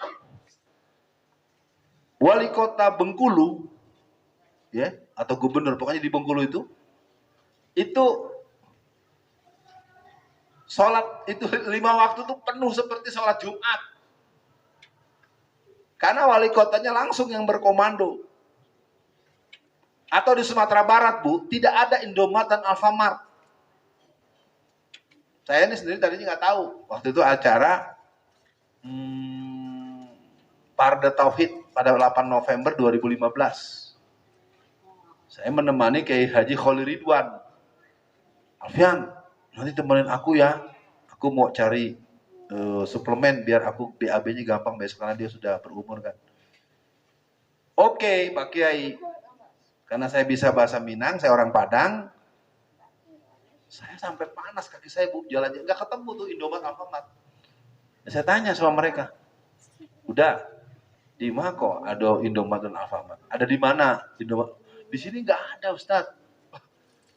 Wali kota Bengkulu, ya, atau gubernur, pokoknya di Bengkulu itu, itu sholat itu 5 waktu tuh penuh seperti sholat Jumat. Karena wali kotanya langsung yang berkomando. Atau di Sumatera Barat, Bu, tidak ada Indomaret dan Alfamart. Saya ini sendiri tadinya nggak tahu. Waktu itu acara Parda Tauhid pada 8 November 2015. Saya menemani Kiai Haji Khalil Ridwan. Alfian, nanti temenin aku ya. Aku mau cari suplemen biar aku BAB-nya gampang besok karena dia sudah berumur kan. Oke, Pak Kiai. Karena saya bisa bahasa Minang, saya orang Padang. Saya sampai panas kaki saya, Bu, jalan-jalan nggak ketemu tuh Indomaret Alfamart. Saya tanya sama mereka, udah di mana kok ada Indomaret dan Alfamart? Ada di mana? Di sini nggak ada, Ustadz.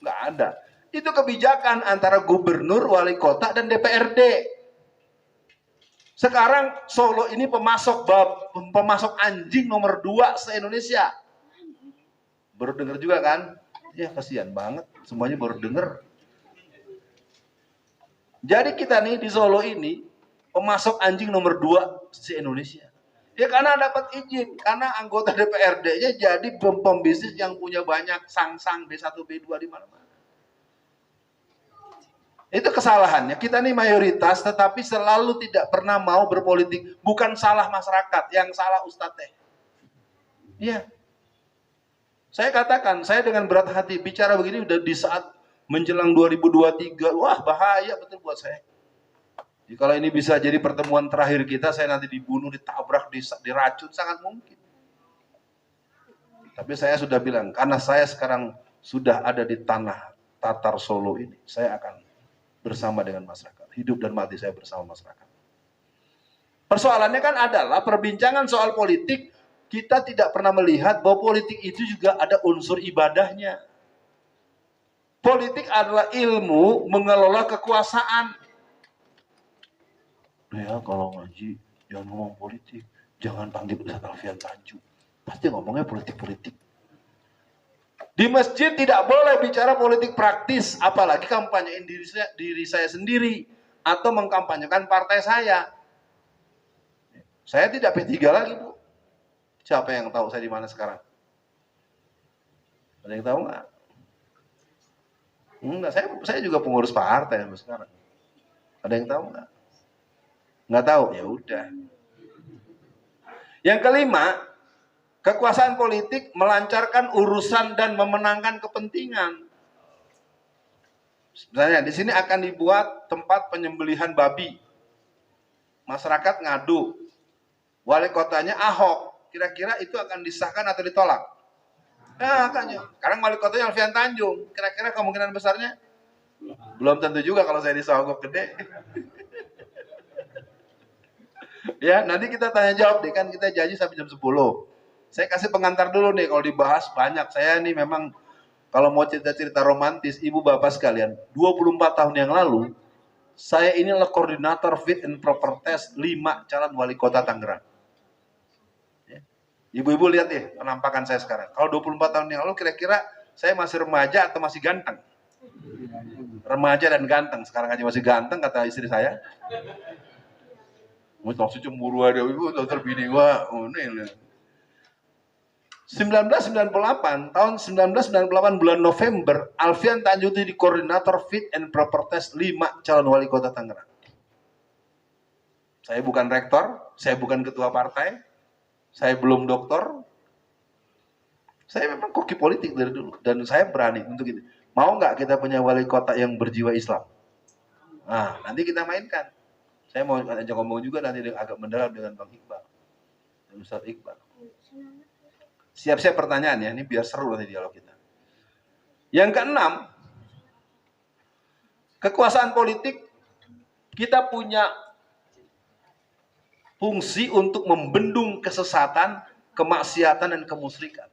Nggak ada. Itu kebijakan antara gubernur, wali kota, dan DPRD. Sekarang Solo ini pemasok anjing nomor 2 se-Indonesia. Baru dengar juga kan? Ya kasihan banget, semuanya baru dengar. Jadi kita nih di Solo ini pemasok anjing nomor 2 se-Indonesia. Ya karena dapat izin, karena anggota DPRD-nya jadi pembisnis yang punya banyak sang-sang B1, B2 di mana-mana. Itu kesalahannya. Kita nih mayoritas tetapi selalu tidak pernah mau berpolitik. Bukan salah masyarakat, yang salah Ustadz. Iya. Saya katakan, saya dengan berat hati bicara begini udah di saat menjelang 2023, wah bahaya betul buat saya. Jadi kalau ini bisa jadi pertemuan terakhir kita, saya nanti dibunuh, ditabrak, diracun, sangat mungkin. Tapi saya sudah bilang, karena saya sekarang sudah ada di tanah Tatar Solo ini, saya akan bersama dengan masyarakat. Hidup dan mati saya bersama masyarakat. Persoalannya kan adalah perbincangan soal politik, kita tidak pernah melihat bahwa politik itu juga ada unsur ibadahnya. Politik adalah ilmu mengelola kekuasaan. Ya kalau ngaji, jangan ngomong politik. Jangan panggil Ustadz Alfian Tanjung. Pasti ngomongnya politik-politik. Di masjid tidak boleh bicara politik praktis. Apalagi kampanyein diri saya sendiri. Atau mengkampanyekan partai saya. Saya tidak P3 lagi, Bu. Siapa yang tahu saya di mana sekarang? Ada yang tahu nggak? Enggak, saya juga pengurus partai sampai sekarang. Ada yang tahu nggak? Nggak tahu, ya udah. Yang kelima, kekuasaan politik melancarkan urusan dan memenangkan kepentingan. Sebenarnya di sini akan dibuat tempat penyembelihan babi. Masyarakat ngadu, wali kotanya Ahok. Kira-kira itu akan disahkan atau ditolak? Nah, kan ya. Sekarang wali kotanya Alfian Tanjung. Kira-kira kemungkinan besarnya? Belum tentu juga kalau saya disogok gede. Ya, nanti kita tanya jawab deh, kan kita janji sampai jam 10. Saya kasih pengantar dulu nih, kalau dibahas banyak. Saya nih memang kalau mau cerita-cerita romantis, ibu bapak sekalian, 24 tahun yang lalu, saya ini adalah koordinator fit and proper test 5 calon wali kota Tangerang. Ibu-ibu lihat deh penampakan saya sekarang. Kalau 24 tahun yang lalu kira-kira saya masih remaja atau masih ganteng? Remaja dan ganteng. Sekarang aja masih ganteng kata istri saya. Masih cemburu ada ibu dokter bini gua. Oh, ini. 1998, tahun 1998 bulan November, Alfian Tanjung itu di koordinator fit and proper test 5 calon wali kota Tangerang. Saya bukan rektor, saya bukan ketua partai, saya belum doktor. Saya memang koki politik dari dulu. Dan saya berani untuk itu. Mau nggak kita punya wali kota yang berjiwa Islam? Nah, nanti kita mainkan. Saya mau ajak ngomong juga nanti agak mendalam dengan Bang Iqbal. Dan Ustadz Iqbal. Siap-siap pertanyaan ya. Ini biar seru nanti dialog kita. Yang keenam. Kekuasaan politik. Kita punya fungsi untuk membendung kesesatan, kemaksiatan, dan kemusyrikan.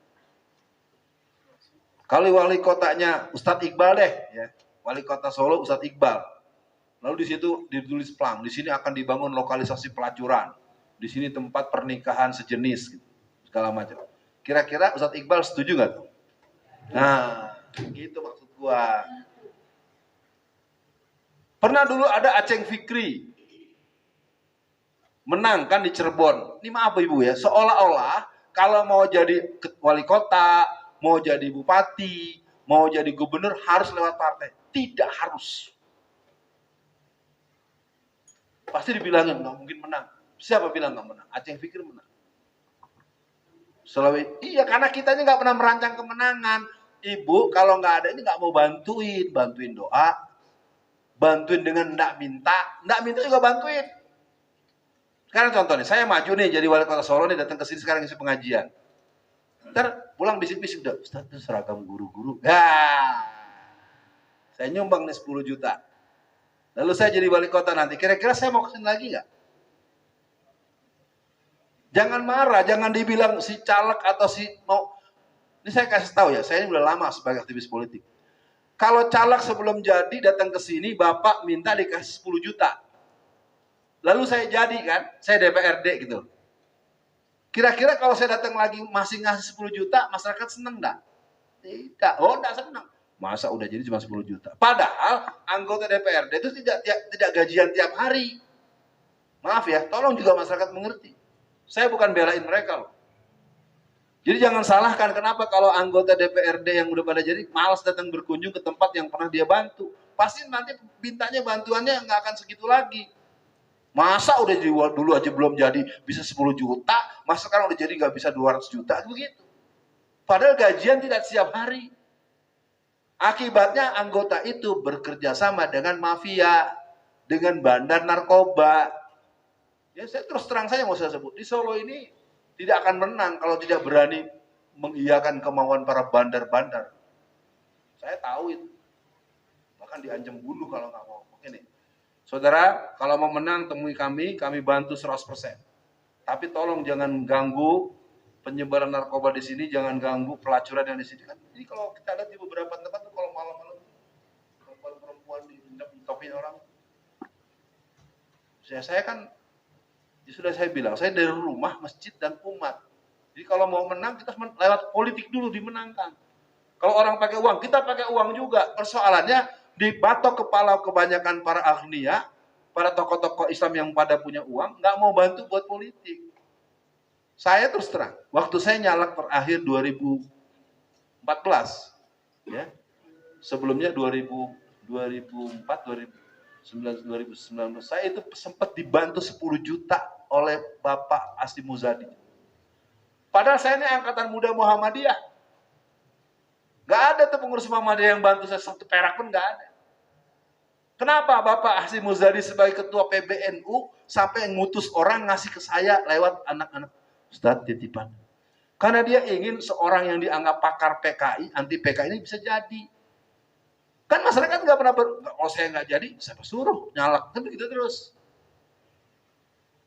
Kalau wali kotanya Ustadz Iqbal deh, ya, wali kota Solo Ustadz Iqbal. Lalu di situ ditulis plang, di sini akan dibangun lokalisasi pelacuran, di sini tempat pernikahan sejenis, gitu, segala macam. Kira-kira Ustadz Iqbal setuju nggak tuh? Nah, gitu maksud gua. Pernah dulu ada Aceng Fikri menang kan di Cirebon. Ini maaf Ibu ya, seolah-olah kalau mau jadi wali kota, mau jadi bupati, mau jadi gubernur harus lewat partai. Tidak harus. Pasti dibilangin nggak mungkin menang. Siapa bilang nggak menang? Aceng Fikri menang. Iya karena kitanya nggak pernah merancang kemenangan. Ibu kalau nggak ada ini nggak mau bantuin doa, bantuin dengan nggak minta juga bantuin. Sekarang contoh nih, saya maju nih jadi wali kota Solo nih, datang ke sini sekarang isi pengajian. Ntar pulang bisik-bisik udah, Ustaz itu seragam guru-guru. Saya nyumbang nih 10 juta. Lalu saya jadi wali kota nanti, kira-kira saya mau kesini lagi nggak? Jangan marah, jangan dibilang si caleg atau si mau. Ini saya kasih tahu ya, saya ini udah lama sebagai aktivis politik. Kalau caleg sebelum jadi datang ke sini, Bapak minta dikasih 10 juta. Lalu saya jadi kan, saya DPRD gitu. Kira-kira kalau saya datang lagi masih ngasih 10 juta, masyarakat seneng enggak? Tidak. Oh, enggak seneng. Masa udah jadi cuma 10 juta. Padahal anggota DPRD itu tidak gajian tiap hari. Maaf ya, tolong juga masyarakat mengerti. Saya bukan belain mereka loh. Jadi jangan salahkan kenapa kalau anggota DPRD yang udah pada jadi malas datang berkunjung ke tempat yang pernah dia bantu. Pasti nanti mintanya bantuannya nggak akan segitu lagi. Masa udah dulu aja belum jadi bisa 10 juta, masa sekarang udah jadi nggak bisa 200 juta, begitu. Padahal gajian tidak setiap hari. Akibatnya anggota itu bekerja sama dengan mafia, dengan bandar narkoba. Ya saya terus terang saja mau saya sebut, di Solo ini tidak akan menang kalau tidak berani mengiyakan kemauan para bandar-bandar. Saya tahu itu. Bahkan diancam bunuh kalau nggak mau. Ini. Saudara, kalau mau menang temui kami bantu 100%. Tapi tolong jangan ganggu penyebaran narkoba di sini, jangan ganggu pelacuran yang di sini kan. Jadi kalau kita lihat di beberapa tempat tuh kalau malam-malam perempuan ditopin orang. Saya kan ya sudah saya bilang, saya dari rumah, masjid dan umat. Jadi kalau mau menang kita lewat politik dulu dimenangkan. Kalau orang pakai uang, kita pakai uang juga. Persoalannya dibatok kepala kebanyakan para agnia, para tokoh-tokoh Islam yang pada punya uang, nggak mau bantu buat politik. Saya terus terang, waktu saya nyalek terakhir 2014, ya, sebelumnya 2004, 2019, saya itu sempat dibantu 10 juta oleh Bapak Asli Muzadi. Padahal saya ini angkatan muda Muhammadiyah. Gak ada tuh pengurus Muhammadiyah yang bantu saya 1 perak pun gak ada. Kenapa Bapak Hasyim Muzadi sebagai ketua PBNU sampai ngutus orang ngasih ke saya lewat anak-anak Ustadz titipan? Karena dia ingin seorang yang dianggap pakar PKI, anti PKI ini bisa jadi. Kan masyarakat nggak pernah, kalau saya nggak jadi, siapa suruh nyalak, kan begitu terus.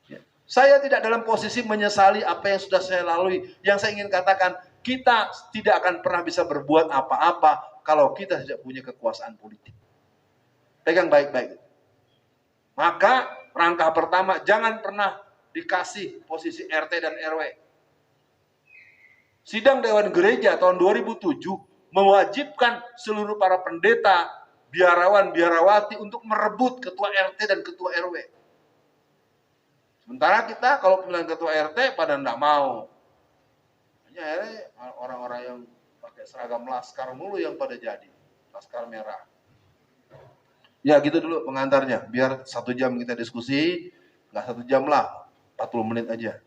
Ya. Saya tidak dalam posisi menyesali apa yang sudah saya lalui. Yang saya ingin katakan, kita tidak akan pernah bisa berbuat apa-apa kalau kita tidak punya kekuasaan politik. Pegang baik-baik. Maka langkah pertama, jangan pernah dikasih posisi RT dan RW. Sidang Dewan Gereja tahun 2007 mewajibkan seluruh para pendeta, biarawan, biarawati untuk merebut ketua RT dan ketua RW. Sementara kita kalau pemilihan ketua RT pada enggak mau. Hanya orang-orang yang pakai seragam laskar mulu yang pada jadi. Laskar merah. Ya gitu dulu pengantarnya. Biar 1 jam kita diskusi. Nggak 1 jam lah. 40 menit aja.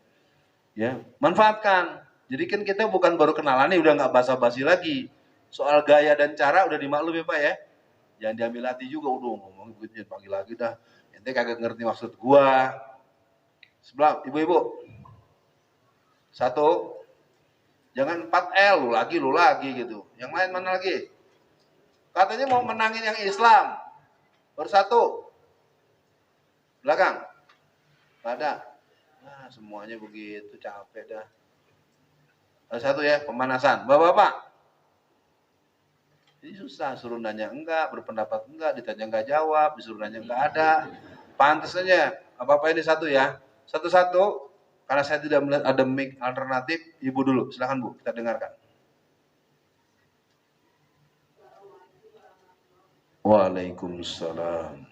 Ya, manfaatkan. Jadi kan kita bukan baru kenalan nih, udah nggak basa-basi lagi. Soal gaya dan cara udah dimaklum ya Pak ya. Jangan diambil hati juga, udah ngomong begitu pagi lagi dah. Ente kagak ngerti maksud gua. Sebelah, ibu-ibu. 1, jangan 4L, lu lagi gitu. Yang lain mana lagi? Katanya mau menangin yang Islam. Baru 1. Belakang. Nggak ada. Nah, semuanya begitu, capek dah. Ada 1 ya, pemanasan. Bapak-bapak. Jadi susah, suruh nanya enggak, berpendapat enggak, ditanya enggak jawab, disuruh nanya enggak ada. Pantes aja. Apa-apa ini 1 ya. Satu-satu, karena saya tidak melihat ada mic alternatif, Ibu dulu. Silakan Bu, kita dengarkan. Waalaikumsalam.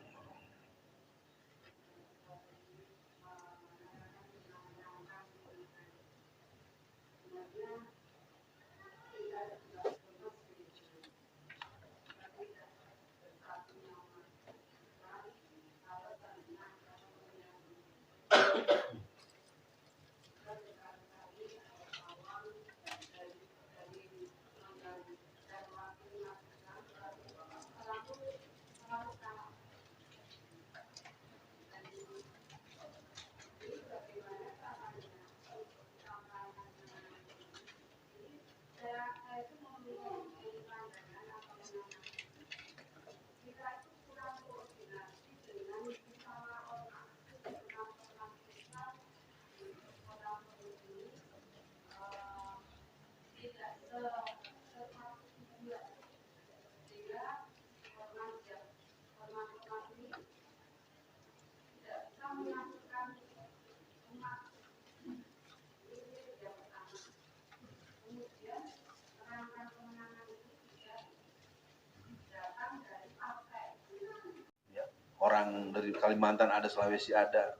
orang dari Kalimantan ada, Sulawesi ada.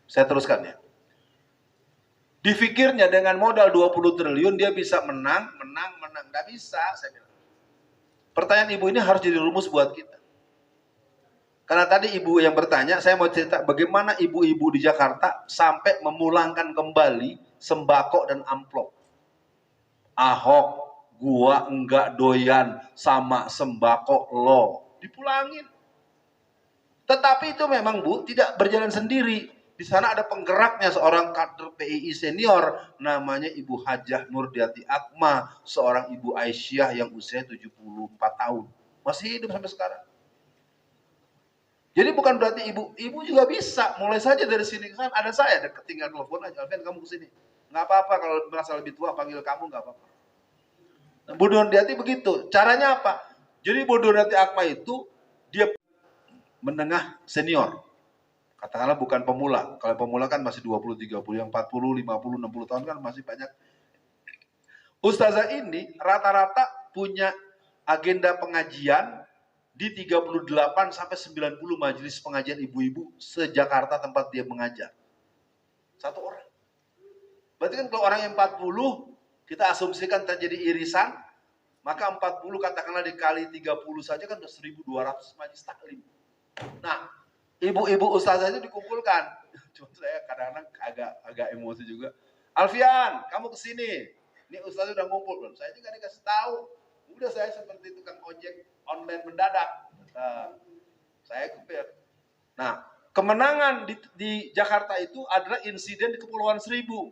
Saya teruskan ya. Difikirnya dengan modal 20 triliun dia bisa menang. Nggak bisa, saya bilang. Pertanyaan ibu ini harus jadi rumus buat kita. Karena tadi ibu yang bertanya, saya mau cerita bagaimana ibu-ibu di Jakarta sampai memulangkan kembali sembako dan amplop. Ahok, gua enggak doyan sama sembako lo. Dipulangin. Tetapi itu memang Bu, tidak berjalan sendiri. Di sana ada penggeraknya seorang kader PII senior, namanya Ibu Hajah Nurdiati Akma, seorang ibu Aisyah yang usia 74 tahun. Masih hidup sampai sekarang. Jadi bukan berarti ibu juga bisa, mulai saja dari sini. Kan ada saya, tinggal telepon aja, Alvin kamu kesini. Nggak apa-apa, kalau merasa lebih tua panggil kamu, nggak apa-apa. Nah, Bu Nurdiati begitu, caranya apa? Jadi Bu Nurdiati Akma itu, dia menengah senior. Katakanlah bukan pemula. Kalau pemula kan masih 20, 30, yang 40, 50, 60 tahun kan masih banyak. Ustazah ini rata-rata punya agenda pengajian di 38 sampai 90 majelis pengajian ibu-ibu se-Jakarta tempat dia mengajar. Satu orang. Berarti kan kalau orang yang 40, kita asumsikan terjadi irisan, maka 40 katakanlah dikali 30 saja kan udah 1.200 majelis taklim. Nah, ibu-ibu ustazah itu dikumpulkan. Cuma saya kadang-kadang agak emosi juga. Alfian, kamu kesini. Ini ustazah udah ngumpul belum? Saya juga dikasih tahu. Udah saya seperti tukang ojek online mendadak. Saya kupir. Nah, kemenangan di Jakarta itu adalah insiden di Kepulauan Seribu.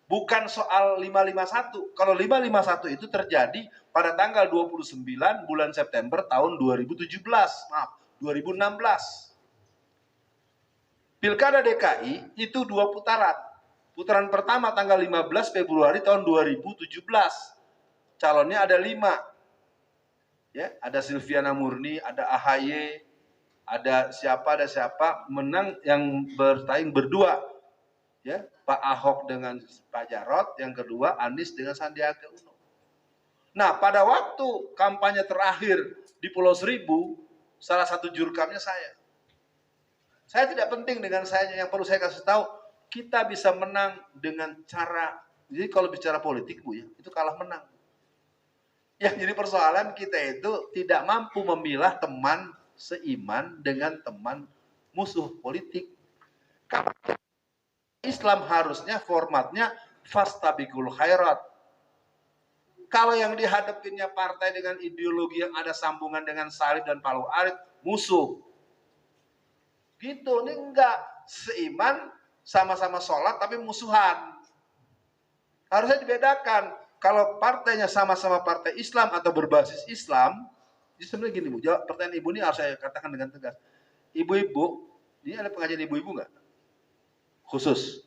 Bukan soal 551. Kalau 551 itu terjadi pada tanggal 29 bulan September tahun 2017. Maaf, 2016. Pilkada DKI itu 2 putaran. Putaran pertama tanggal 15 Februari tahun 2017. Calonnya ada 5. Ya, ada Silviana Murni, ada AHY, ada siapa menang yang bersaing berdua. Ya, Pak Ahok dengan Pak Jarot, yang kedua Anies dengan Sandiaga Uno. Nah, pada waktu kampanye terakhir di Pulau Seribu, salah satu jurkamnya saya. Saya tidak penting dengan saya, yang perlu saya kasih tahu, kita bisa menang dengan cara, jadi kalau bicara politik Bu ya, itu kalah menang. Yang jadi persoalan kita itu tidak mampu memilah teman seiman dengan teman musuh politik. Islam harusnya formatnya fastabiqul khairat. Kalau yang dihadapinnya partai dengan ideologi yang ada sambungan dengan salib dan palu arit, musuh. Gitu, ini enggak seiman, sama-sama sholat tapi musuhan. Harusnya dibedakan. Kalau partainya sama-sama partai Islam atau berbasis Islam, jadi sebenarnya gini Bu, jawab pertanyaan ibu ini harus saya katakan dengan tegas. Ibu-ibu, ini ada pengajian ibu-ibu enggak? Khusus?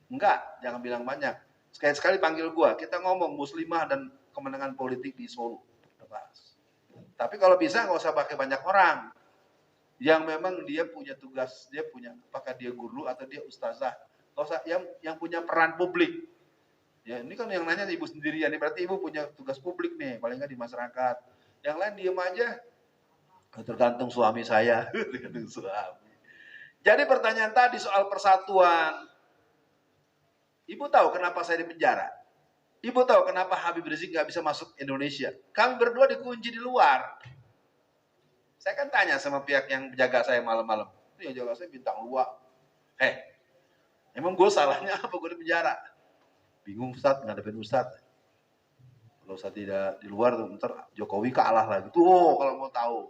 Enggak, jangan bilang banyak. Sekali-sekali panggil gua, kita ngomong muslimah dan kemenangan politik di Solo. Tapi kalau bisa nggak usah pakai banyak orang. Yang memang dia punya tugas, dia punya, apakah dia guru atau dia ustazah. Nggak usah, yang punya peran publik. Ya, ini kan yang nanya ibu sendirian, berarti ibu punya tugas publik nih, paling nggak di masyarakat. Yang lain diem aja, tergantung suami saya, tergantung suami. Jadi pertanyaan tadi soal persatuan, ibu tahu kenapa saya di penjara? Ibu tahu kenapa Habib Rizik nggak bisa masuk Indonesia? Kami berdua dikunci di luar. Saya kan tanya sama pihak yang jaga saya malam-malam, itu yang jaga saya bintang luar. Emang gue salahnya apa gue di penjara? Bingung Ustadz, ngadepin Ustadz. Kalau Ustadz tidak di luar, ntar Jokowi kalah lagi. Tuh kalau mau tahu.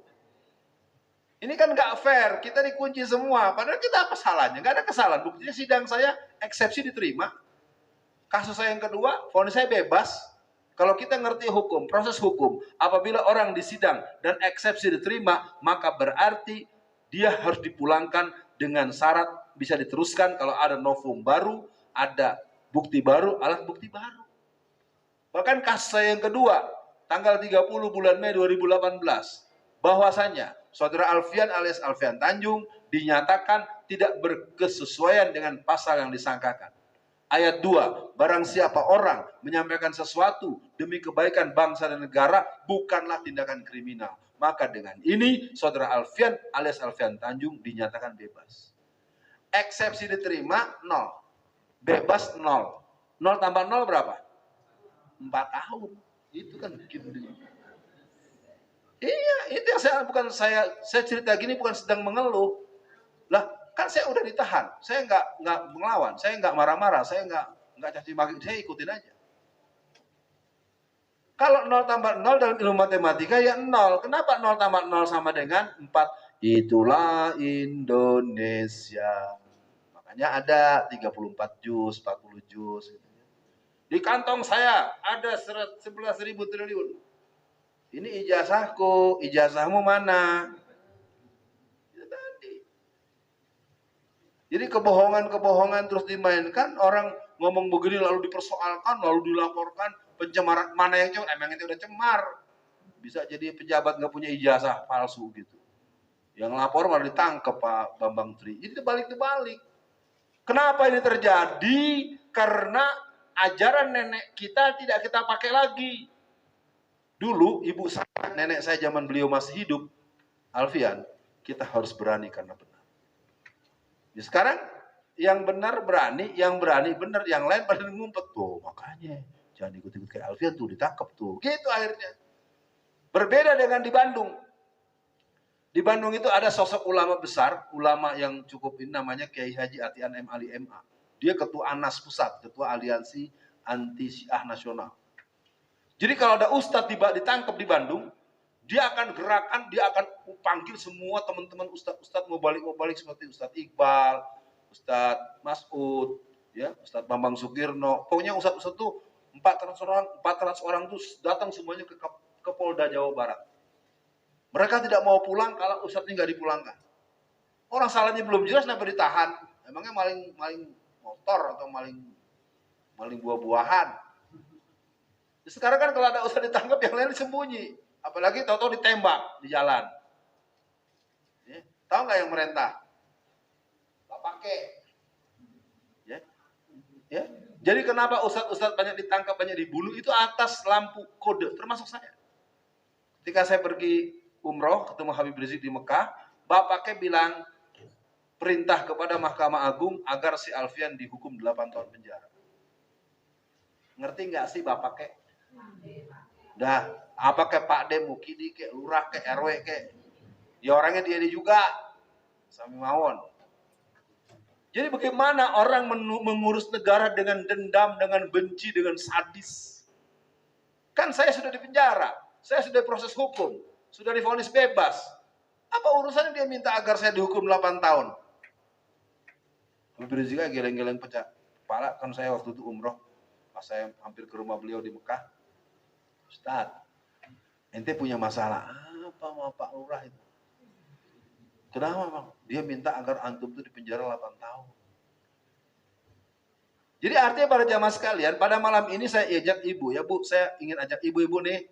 Ini kan gak fair, kita dikunci semua. Padahal kita apa salahnya? Gak ada kesalahan. Buktinya sidang saya, eksepsi diterima. Kasus saya yang kedua, vonis saya bebas. Kalau kita ngerti hukum, proses hukum, apabila orang disidang dan eksepsi diterima, maka berarti dia harus dipulangkan dengan syarat bisa diteruskan kalau ada novum baru, ada bukti baru, alat bukti baru. Bahkan kasus saya yang kedua, tanggal 30 bulan Mei 2018, bahwasanya saudara Alfian alias Alfian Tanjung dinyatakan tidak berkesesuaian dengan pasal yang disangkakan. Ayat 2, barang siapa orang menyampaikan sesuatu demi kebaikan bangsa dan negara, bukanlah tindakan kriminal. Maka dengan ini saudara Alfian alias Alfian Tanjung dinyatakan bebas. Eksepsi diterima 0. Bebas 0. 0 tambah 0 berapa? 4 tahun. Itu kan gitu. Iya, itu yang saya cerita gini bukan sedang mengeluh. Lah, kan saya udah ditahan. Saya nggak melawan, saya nggak marah-marah, saya nggak caci maki, saya ikutin aja. Kalau 0 tambah 0 dalam ilmu matematika ya 0. Kenapa 0 tambah 0 sama dengan 4? Itulah Indonesia. Makanya ada 34 juz, 40 juz. Di kantong saya ada 11.000 triliun. Ini ijazahku, ijazahmu mana? Itu tadi. Jadi kebohongan-kebohongan terus dimainkan, orang ngomong begini lalu dipersoalkan, lalu dilaporkan, pencemaran mana yang cemar, emang itu udah cemar. Bisa jadi pejabat nggak punya ijazah palsu gitu. Yang lapor malah ditangkap Pak Bambang Tri. Jadi terbalik-terbalik. Kenapa ini terjadi? Karena ajaran nenek kita tidak kita pakai lagi. Dulu ibu saya, nenek saya zaman beliau masih hidup, Alfian, kita harus berani karena benar. Ya, sekarang yang benar berani, yang berani benar, yang lain pada ngumpet tuh. Makanya jangan ikut-ikut kayak Alfian tuh, ditangkap tuh. Gitu akhirnya. Berbeda dengan di Bandung. Di Bandung itu ada sosok ulama besar, ulama yang cukup ini namanya Kiai Haji Atian M. Ali MA. Dia ketua ANAS Pusat, ketua Aliansi Anti Syiah Nasional. Jadi kalau ada ustadz ditangkap di Bandung, dia akan gerakan, dia akan panggil semua teman-teman ustadz mau balik seperti Ustadz Iqbal, Ustadz Mas'ud, ya, Ustadz Bambang Sukirno. Pokoknya ustadz itu 400 orang tuh datang semuanya ke Polda Jawa Barat. Mereka tidak mau pulang kalau ustadznya nggak dipulangkan. Orang salahnya belum jelas, kenapa ditahan? Emangnya maling motor atau maling buah-buahan? Sekarang kan kalau ada ustadz ditangkap, yang lain disembunyi. Apalagi tahu-tahu ditembak di jalan. Ya, tahu nggak yang merentah? Pak Pakai. Ya. Jadi kenapa ustadz banyak ditangkap, banyak dibunuh? Itu atas lampu kode, termasuk saya. Ketika saya pergi umroh, ketemu Habib Rizik di Mekah, Bapak Pakai bilang perintah kepada Mahkamah Agung agar si Alfian dihukum 8 tahun penjara. Ngerti nggak sih Bapak Pakai? Dah, apa kayak Pak Dem, Mukidi, kayak Lurah, kayak RW, kayak ya orangnya dia juga, Sami Mawon. Jadi bagaimana orang mengurus negara dengan dendam, dengan benci, dengan sadis? Kan saya sudah dipenjara, saya sudah proses hukum, sudah divonis bebas. Apa urusannya dia minta agar saya dihukum 8 tahun? Habib Rizik geleng-geleng pecah kepala, kan saya waktu itu umroh, pas saya hampir ke rumah beliau di Mekah. Ustaz, ente punya masalah apa sama Pak Lurah itu? Kenapa Bang? Dia minta agar antum itu dipenjara 8 tahun. Jadi artinya para jamaah sekalian, pada malam ini saya ajak ibu, ya Bu, saya ingin ajak ibu-ibu nih,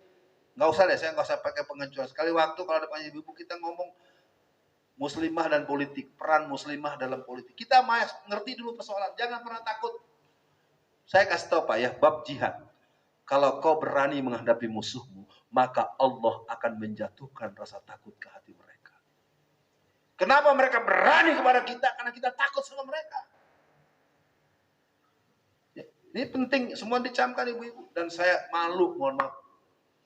nggak usah deh, saya nggak usah pakai pengecualian. Sekali waktu kalau ada panggil ibu, kita ngomong muslimah dan politik, peran muslimah dalam politik. Kita ngerti dulu persoalan, jangan pernah takut. Saya kasih tahu Pak ya, bab jihad. Kalau kau berani menghadapi musuhmu, maka Allah akan menjatuhkan rasa takut ke hati mereka. Kenapa mereka berani kepada kita? Karena kita takut sama mereka. Ya, ini penting, semua dicamkan ibu-ibu. Dan saya malu, mohon maaf.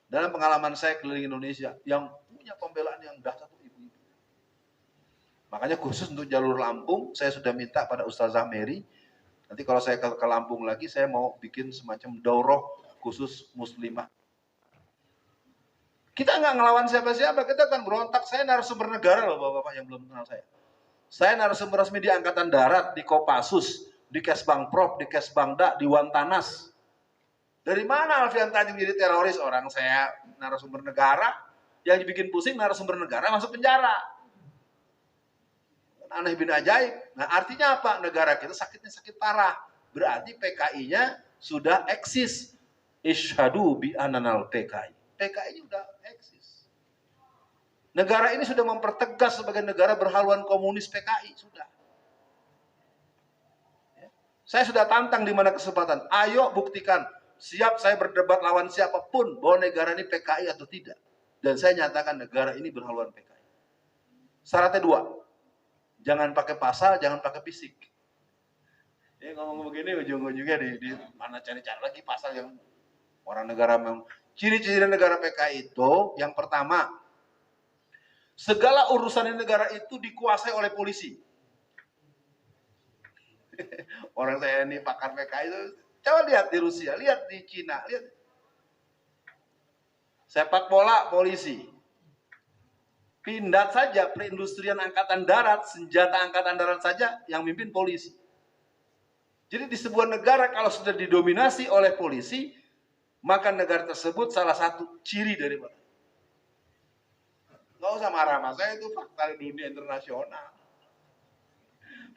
Dalam pengalaman saya keliling Indonesia, yang punya pembelaan yang dahsyat itu ibu-ibu. Makanya khusus untuk jalur Lampung, saya sudah minta pada Ustazah Mary, nanti kalau saya ke Lampung lagi, saya mau bikin semacam daurah khusus muslimah. Kita nggak ngelawan siapa-siapa, kita kan berontak. Saya narasumber negara loh bapak-bapak yang belum kenal saya. Saya narasumber resmi di Angkatan Darat, di Kopassus, di Kesbangprov, di Kesbangda, di Wantanas. Dari mana Alfian Tanjung jadi teroris? Orang saya narasumber negara, yang dibikin pusing narasumber negara masuk penjara. Aneh bin ajaib. Nah artinya apa? Negara kita sakitnya sakit parah. Berarti PKI-nya sudah eksis. Isyhadu bi ananal PKI. PKI sudah eksis. Negara ini sudah mempertegas sebagai negara berhaluan komunis PKI sudah. Ya. Saya sudah tantang di mana kesempatan. Ayo buktikan. Siap saya berdebat lawan siapapun bahwa negara ini PKI atau tidak. Dan saya nyatakan negara ini berhaluan PKI. Syaratnya 2. Jangan pakai pasal, jangan pakai fisik. Ya ngomong begini ujung-ujungnya di mana cari-cari lagi pasal yang orang negara memang. Ciri-ciri negara PKI itu yang pertama, segala urusan di negara itu dikuasai oleh polisi. Orang saya ini pakar PKI itu, coba lihat di Rusia, lihat di Cina, lihat. Sepak bola polisi. Pindad saja perindustrian angkatan darat, senjata angkatan darat saja yang mimpin polisi. Jadi di sebuah negara kalau sudah didominasi oleh polisi, maka negara tersebut salah satu ciri dari mana? Nggak usah marah, saya itu fakta di dunia internasional.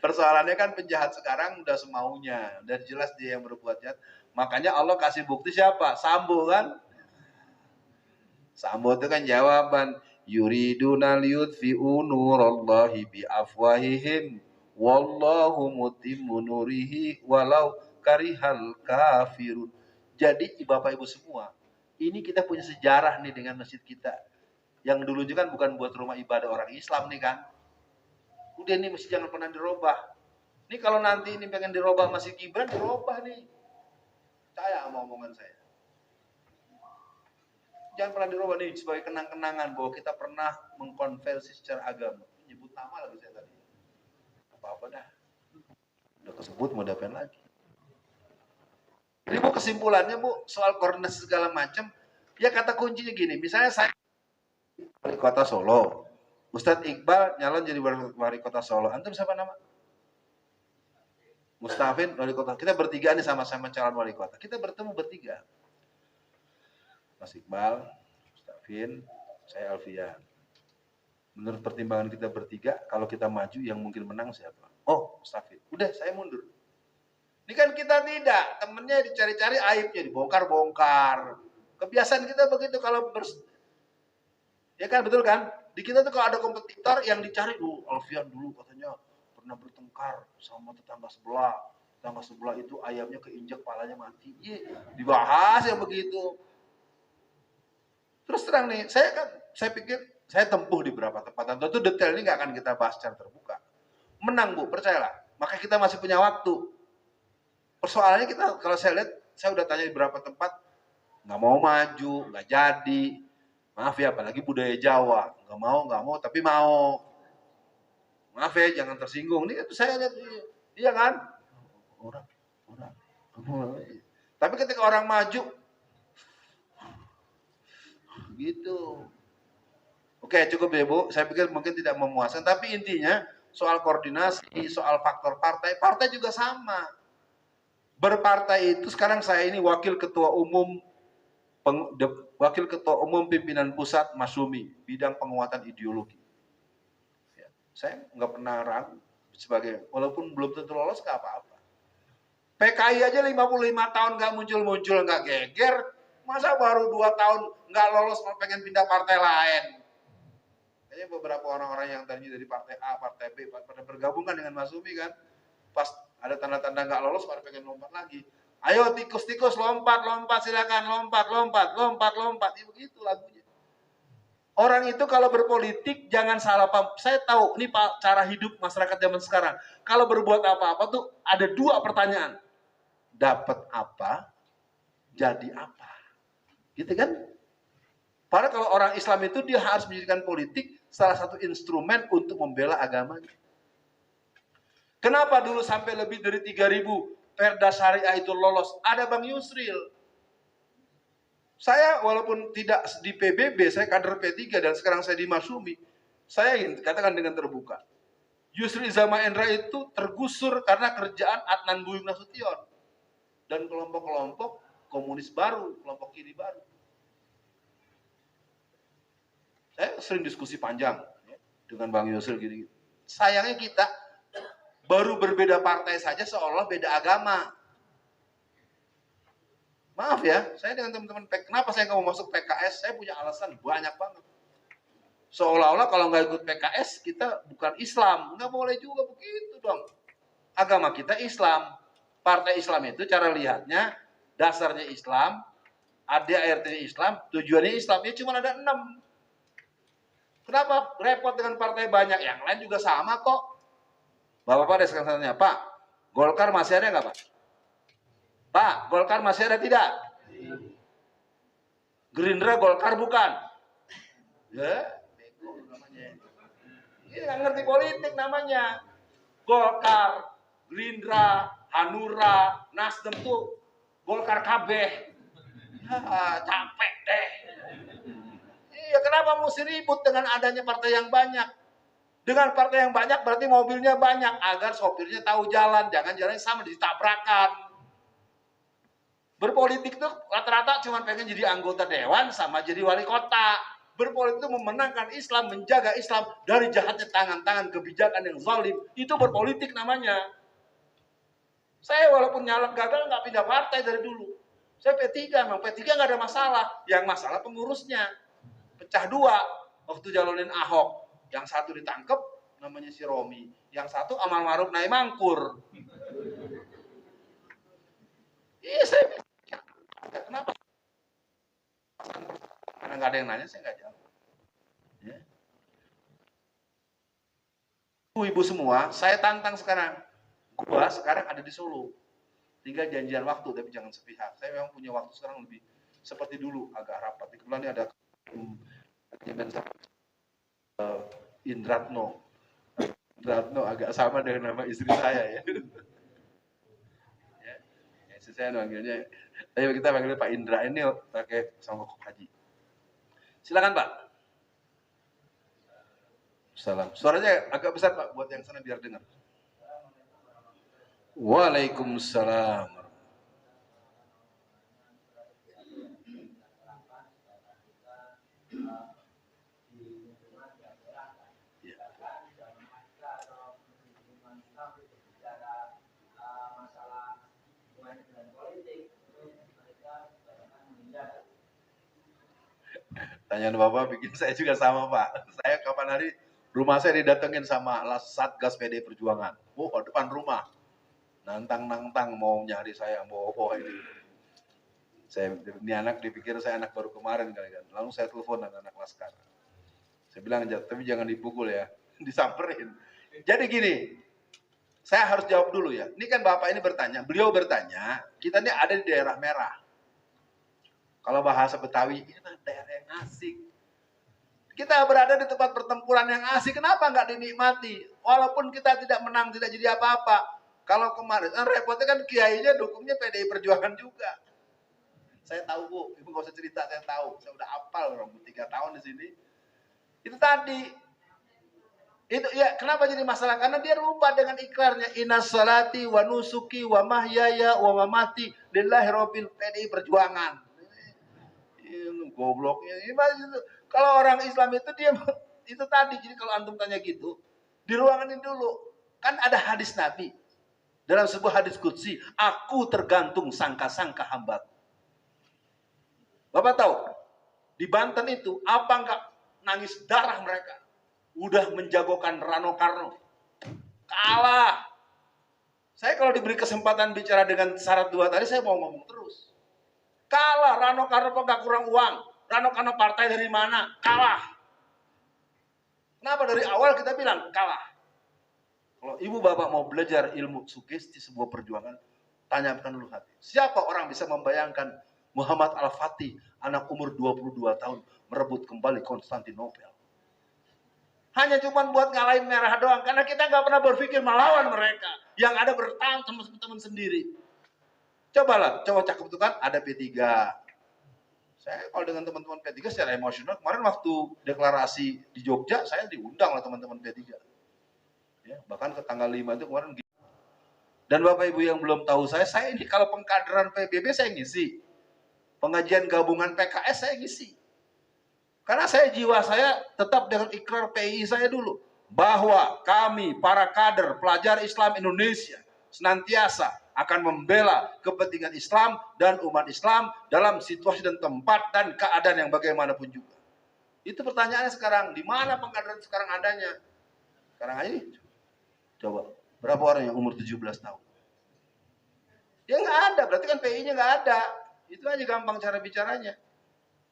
Persoalannya kan penjahat sekarang udah semaunya, udah jelas dia yang berbuat jahat. Makanya Allah kasih bukti siapa? Sambo kan? Sambo itu kan jawaban, yuriduna liyutfi'u nurallahi biafwahihim wallahu mutimmu nurihi walau karihal kafirun. Jadi Bapak Ibu semua, ini kita punya sejarah nih dengan masjid kita. Yang dulu juga kan bukan buat rumah ibadah orang Islam nih kan. Udah nih masjid jangan pernah dirubah. Ini kalau nanti ini pengen dirubah Masjid Gibran, dirubah nih. Percaya sama omongan saya. Jangan pernah dirubah nih sebagai kenang-kenangan bahwa kita pernah mengkonversi secara agama. Nyebut nama lagi saya tadi. Apa-apa dah. Udah kesebut mau dapain lagi. Jadi Bu kesimpulannya Bu soal koordinasi segala macam, ya kata kuncinya gini. Misalnya saya wali kota Solo, Ustadz Iqbal nyalon jadi wali kota Solo. Antum siapa nama? Mustafin wali kota. Kita bertiga nih sama-sama calon wali kota. Kita bertemu bertiga. Mas Iqbal, Mustafin, saya Alfian. Menurut pertimbangan kita bertiga, kalau kita maju yang mungkin menang siapa? Oh, Mustafin. Udah, saya mundur. Ini kan kita tidak, temennya dicari-cari aibnya, dibongkar-bongkar. Kebiasaan kita begitu kalau ya kan betul kan? Di kita tuh kalau ada kompetitor yang dicari, Alfian dulu katanya pernah bertengkar sama tetangga sebelah. Tetangga sebelah itu ayamnya keinjak, palanya mati. Dibahas yang begitu. Terus terang nih, saya pikir saya tempuh di beberapa tempat. Tentu detail ini nggak akan kita bahas secara terbuka. Menang Bu, percayalah. Maka kita masih punya waktu. Persoalannya kita, kalau saya lihat, saya udah tanya di beberapa tempat, nggak mau maju, nggak jadi. Maaf ya, apalagi budaya Jawa, nggak mau, tapi mau. Maaf ya, jangan tersinggung. Ini saya lihat, iya kan? Orang. Tapi ketika orang maju, gitu. Oke, cukup ya Bu. Saya pikir mungkin tidak memuaskan, tapi intinya soal koordinasi, soal faktor partai juga sama. Berpartai itu sekarang saya ini wakil ketua umum pimpinan pusat Masyumi bidang penguatan ideologi. Ya, saya nggak pernah ragu sebagai walaupun belum tentu lolos nggak apa-apa. PKI aja 55 tahun nggak muncul nggak geger, masa baru 2 tahun nggak lolos pengen pindah partai lain. Kayaknya beberapa orang-orang yang tadinya dari partai A, partai B, pada bergabungan dengan Masyumi kan, pas ada tanda-tanda nggak lolos baru pengen lompat lagi. Ayo tikus-tikus lompat silakan lompat. Ya, begitu lagunya. Orang itu kalau berpolitik jangan salah paham. Saya tahu ini Pak cara hidup masyarakat zaman sekarang. Kalau berbuat apa-apa tuh ada 2 pertanyaan. Dapat apa? Jadi apa? Gitu kan? Padahal kalau orang Islam itu dia harus menjadikan politik salah satu instrumen untuk membela agamanya. Kenapa dulu sampai lebih dari 3.000 perda syariah itu lolos? Ada Bang Yusril. Saya walaupun tidak di PBB, saya kader P3 dan sekarang saya di Masyumi. Saya ingin katakan dengan terbuka. Yusril Iza Mahendra itu tergusur karena kerjaan Adnan Buyung Nasution. Dan kelompok-kelompok komunis baru, kelompok kiri baru. Saya sering diskusi panjang dengan Bang Yusril gini. Sayangnya kita baru berbeda partai saja seolah beda agama. Maaf ya, saya dengan teman-teman kenapa saya nggak mau masuk PKS? Saya punya alasan banyak banget. Seolah-olah kalau nggak ikut PKS kita bukan Islam. Nggak boleh juga begitu dong. Agama kita Islam. Partai Islam itu cara lihatnya dasarnya Islam, ADART Islam, tujuannya Islam. Ya cuma ada 6. Kenapa repot dengan partai banyak? Yang lain juga sama kok. Bapak-bapak ada sekarang tanya, Pak, Golkar masih ada nggak Pak? Pak, Golkar masih ada tidak? Gerindra Golkar bukan? Ya, bego namanya. Ini nggak ngerti politik namanya. Golkar, Gerindra, Hanura, Nasdem tuh Golkar kabeh. Capek deh. Iya, kenapa mesti ribut dengan adanya partai yang banyak? Dengan partai yang banyak berarti mobilnya banyak agar sopirnya tahu jalan, jangan jalannya sama ditabrakan. Berpolitik tuh rata-rata cuma pengen jadi anggota dewan sama jadi wali kota. Berpolitik itu memenangkan Islam, menjaga Islam dari jahatnya tangan-tangan kebijakan yang zalim. Itu berpolitik namanya. Saya walaupun nyalek gagal nggak pindah partai dari dulu. Saya P3, memang P3 nggak ada masalah. Yang masalah pengurusnya. Pecah dua waktu jalonin Ahok. Yang satu ditangkep, namanya si Romi. Yang satu amal ma'ruf nahi mangkur. Iya, saya kenapa? Karena nggak ada yang nanya, saya nggak jawab. Ya. Ibu semua, saya tantang sekarang. Gua sekarang ada di Solo. Tinggal janjian waktu, tapi jangan sepihak. Saya memang punya waktu sekarang lebih seperti dulu, agak rapat. Kebetulan ini ada Indratno. Indratno agak sama dengan nama istri saya ya. Ya, istri saya manggilnya. Tapi kita panggilnya Pak Indra ini pakai sama Kok Haji. Silakan Pak. Salam. Suaranya agak besar Pak, buat yang sana biar dengar. Waalaikumsalam. Tanyaan Bapak bikin saya juga sama Pak. Saya kapan hari rumah saya didatengin sama Satgas PD Perjuangan. Oh, depan rumah. Nantang-nantang mau nyari saya, mau ini. Saya ini anak dipikir saya anak baru kemarin kali kan. Lalu saya telepon anak Laskar. Saya bilang, tapi jangan dipukul ya, disamperin. Jadi gini, saya harus jawab dulu ya. Ini kan Bapak ini bertanya, beliau bertanya, kita ini ada di daerah merah. Kalau bahasa Betawi, ini daerah yang asik. Kita berada di tempat pertempuran yang asik, kenapa nggak dinikmati? Walaupun kita tidak menang, tidak jadi apa-apa. Kalau kemarin, kan repotnya kan kiainya dukungnya PDI Perjuangan juga. Saya tahu Bu, Ibu nggak usah cerita, saya tahu. Saya udah hafal, 3 tahun di sini. Itu tadi. Itu ya, kenapa jadi masalah? Karena dia lupa dengan ikrarnya. Inna salati wa nusuki wa mahyaya wa mamati lillahi rabbil PDI Perjuangan. Gobloknya. Kalau orang Islam itu dia itu tadi. Jadi kalau antum tanya gitu, di ruangan ini dulu kan ada hadis Nabi dalam sebuah hadis qudsi, aku tergantung sangka-sangka hambaku. Bapak tahu di Banten itu apa enggak nangis darah mereka? Udah menjagokan Rano Karno, kalah. Saya kalau diberi kesempatan bicara dengan syarat 2 tadi, saya mau ngomong terus. Kalah, Rano Karno nggak kurang uang. Rano Karno partai dari mana? Kalah. Kenapa dari awal kita bilang kalah? Kalau ibu bapak mau belajar ilmu sugesti sebuah perjuangan, tanyakan dulu hati. Siapa orang bisa membayangkan Muhammad Al-Fatih, anak umur 22 tahun, merebut kembali Konstantinopel? Hanya cuma buat ngalahin merah doang, karena kita nggak pernah berpikir melawan mereka. Yang ada bertahan teman-teman sendiri. Cobalah, coba cakep itu kan ada P3. Saya kalau dengan teman-teman P3 secara emosional, kemarin waktu deklarasi di Jogja, saya diundang oleh teman-teman P3. Ya, bahkan ke tanggal 5 itu kemarin. Dan Bapak Ibu yang belum tahu saya ini kalau pengkaderan PBB saya ngisi. Pengajian gabungan PKS saya ngisi. Karena jiwa saya tetap dengan ikrar PII saya dulu. Bahwa kami, para kader, pelajar Islam Indonesia, senantiasa akan membela kepentingan Islam dan umat Islam dalam situasi dan tempat dan keadaan yang bagaimanapun juga. Itu pertanyaannya sekarang, di mana pengkaderan sekarang adanya? Sekarang aja nih, coba, berapa orang yang umur 17 tahun? Ya nggak ada, berarti kan PI-nya nggak ada. Itu aja gampang cara bicaranya.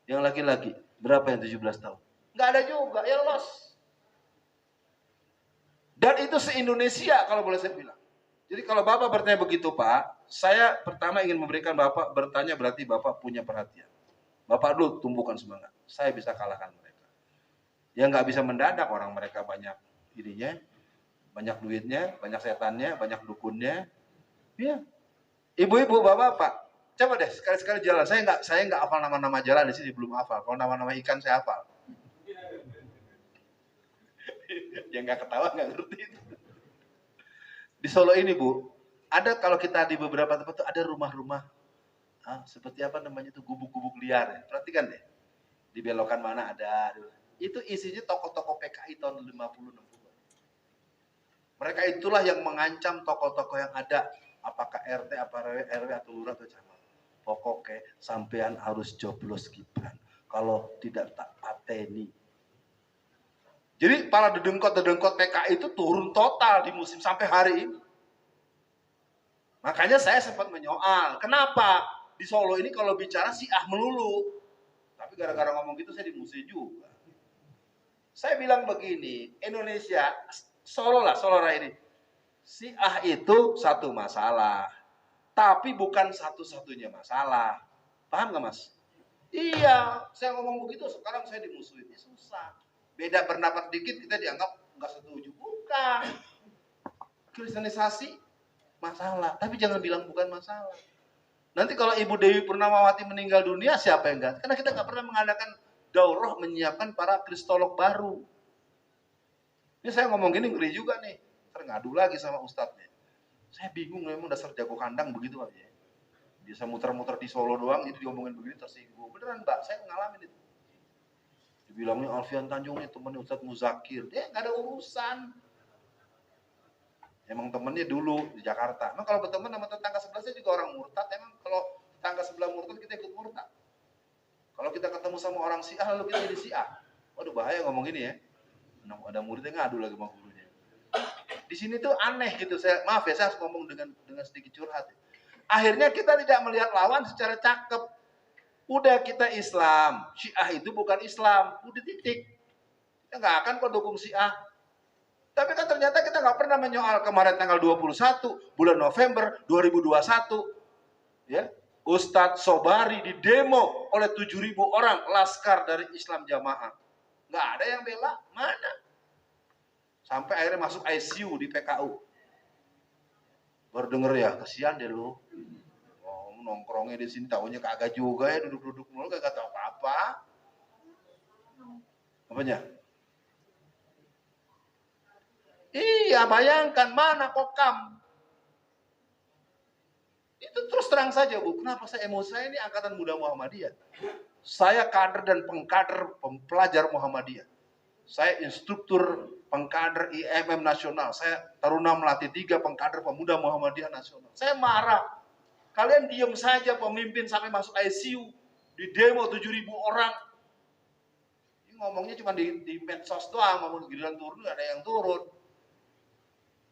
Yang laki-laki, berapa yang 17 tahun? Nggak ada juga, ya los. Dan itu se-Indonesia kalau boleh saya bilang. Jadi kalau Bapak bertanya begitu Pak, saya pertama ingin memberikan Bapak bertanya berarti Bapak punya perhatian. Bapak dulu tumbuhkan semangat. Saya bisa kalahkan mereka. Ya nggak bisa mendadak, orang mereka banyak ininya, banyak duitnya, banyak setannya, banyak dukunnya. Ya, ibu-ibu, bapak-bapak, coba deh sekali-sekali jalan. Saya nggak hafal nama-nama jalan di sini, belum hafal. Kalau nama-nama ikan saya hafal. Yang nggak ketawa nggak ngerti itu. Di Solo ini Bu, ada kalau kita di beberapa tempat tuh ada rumah-rumah seperti apa namanya itu, gubuk-gubuk liar. Ya. Perhatikan deh, di belokan mana ada. Itu isinya tokoh-tokoh PKI tahun 50-60. Mereka itulah yang mengancam tokoh-tokoh yang ada, apakah RT, apa RW atau lurah atau camat. Pokoknya sampean harus joblos Gibran. Kalau tidak tak pateni. Jadi para dedengkot PKI itu turun total di musim sampai hari ini. Makanya saya sempat menyoal, kenapa di Solo ini kalau bicara Syiah melulu. Tapi gara-gara ngomong gitu saya dimusuhi juga. Saya bilang begini, Indonesia, Solo Raya ini, Syiah itu satu masalah, tapi bukan satu-satunya masalah. Paham nggak Mas? Iya, saya ngomong begitu, sekarang saya dimusuhi, ini susah. Beda pendapat dikit kita dianggap nggak setuju, bukan. Kristenisasi masalah, tapi jangan bilang bukan masalah. Nanti kalau Ibu Dewi Purnamawati meninggal dunia, siapa yang ganti? Karena kita nggak pernah mengadakan daurah menyiapkan para kristolog baru. Ini saya ngomong gini ngeri juga nih, terngadu lagi sama ustadznya. Saya bingung, memang dasar jago kandang begitu aja. Bisa muter-muter di Solo doang, itu diomongin begini tersinggung. Beneran Mbak, saya ngalamin itu. Dibilangnya Alfian Tanjung ini temannya Ustadz Muzakir, dia nggak ada urusan. Emang temennya dulu di Jakarta. Emang kalau berteman sama tetangga sebelah saya juga orang murtad. Emang kalau tetangga sebelah murtad kita ikut murtad. Kalau kita ketemu sama orang Syiah lalu kita jadi Syiah. Waduh bahaya ngomong gini ya. Ada muridnya ngadu lagi sama gurunya. Di sini tuh aneh gitu. Maaf ya saya harus ngomong dengan sedikit curhat. Akhirnya kita tidak melihat lawan secara cakep. Udah kita Islam, Syiah itu bukan Islam. Udah titik. Kita nggak akan kok dukung Syiah. Tapi kan ternyata kita nggak pernah menyoal kemarin tanggal 21 bulan November 2021. Ya, Ustadz Sobari di demo oleh 7.000 orang laskar dari Islam Jamaah. Nggak ada yang bela, mana? Sampai akhirnya masuk ICU di PKU. Baru denger ya, kasihan deh lu. Oh, nongkrongnya di sini tahunya kagak juga ya, duduk-duduk mulu kagak tahu apa-apa. Apanya? Iya, bayangkan mana kokam. Itu terus terang saja Bu, kenapa saya emosi? Saya ini angkatan muda Muhammadiyah. Saya kader dan pengkader pelajar Muhammadiyah. Saya instruktur pengkader IMM nasional. Saya taruna melatih 3 pengkader pemuda Muhammadiyah nasional. Saya marah. Kalian diem saja pemimpin sampai masuk ICU. Di demo 7.000 orang. Ini ngomongnya cuma di medsos doang. Ngomong giliran turun gak ada yang turun.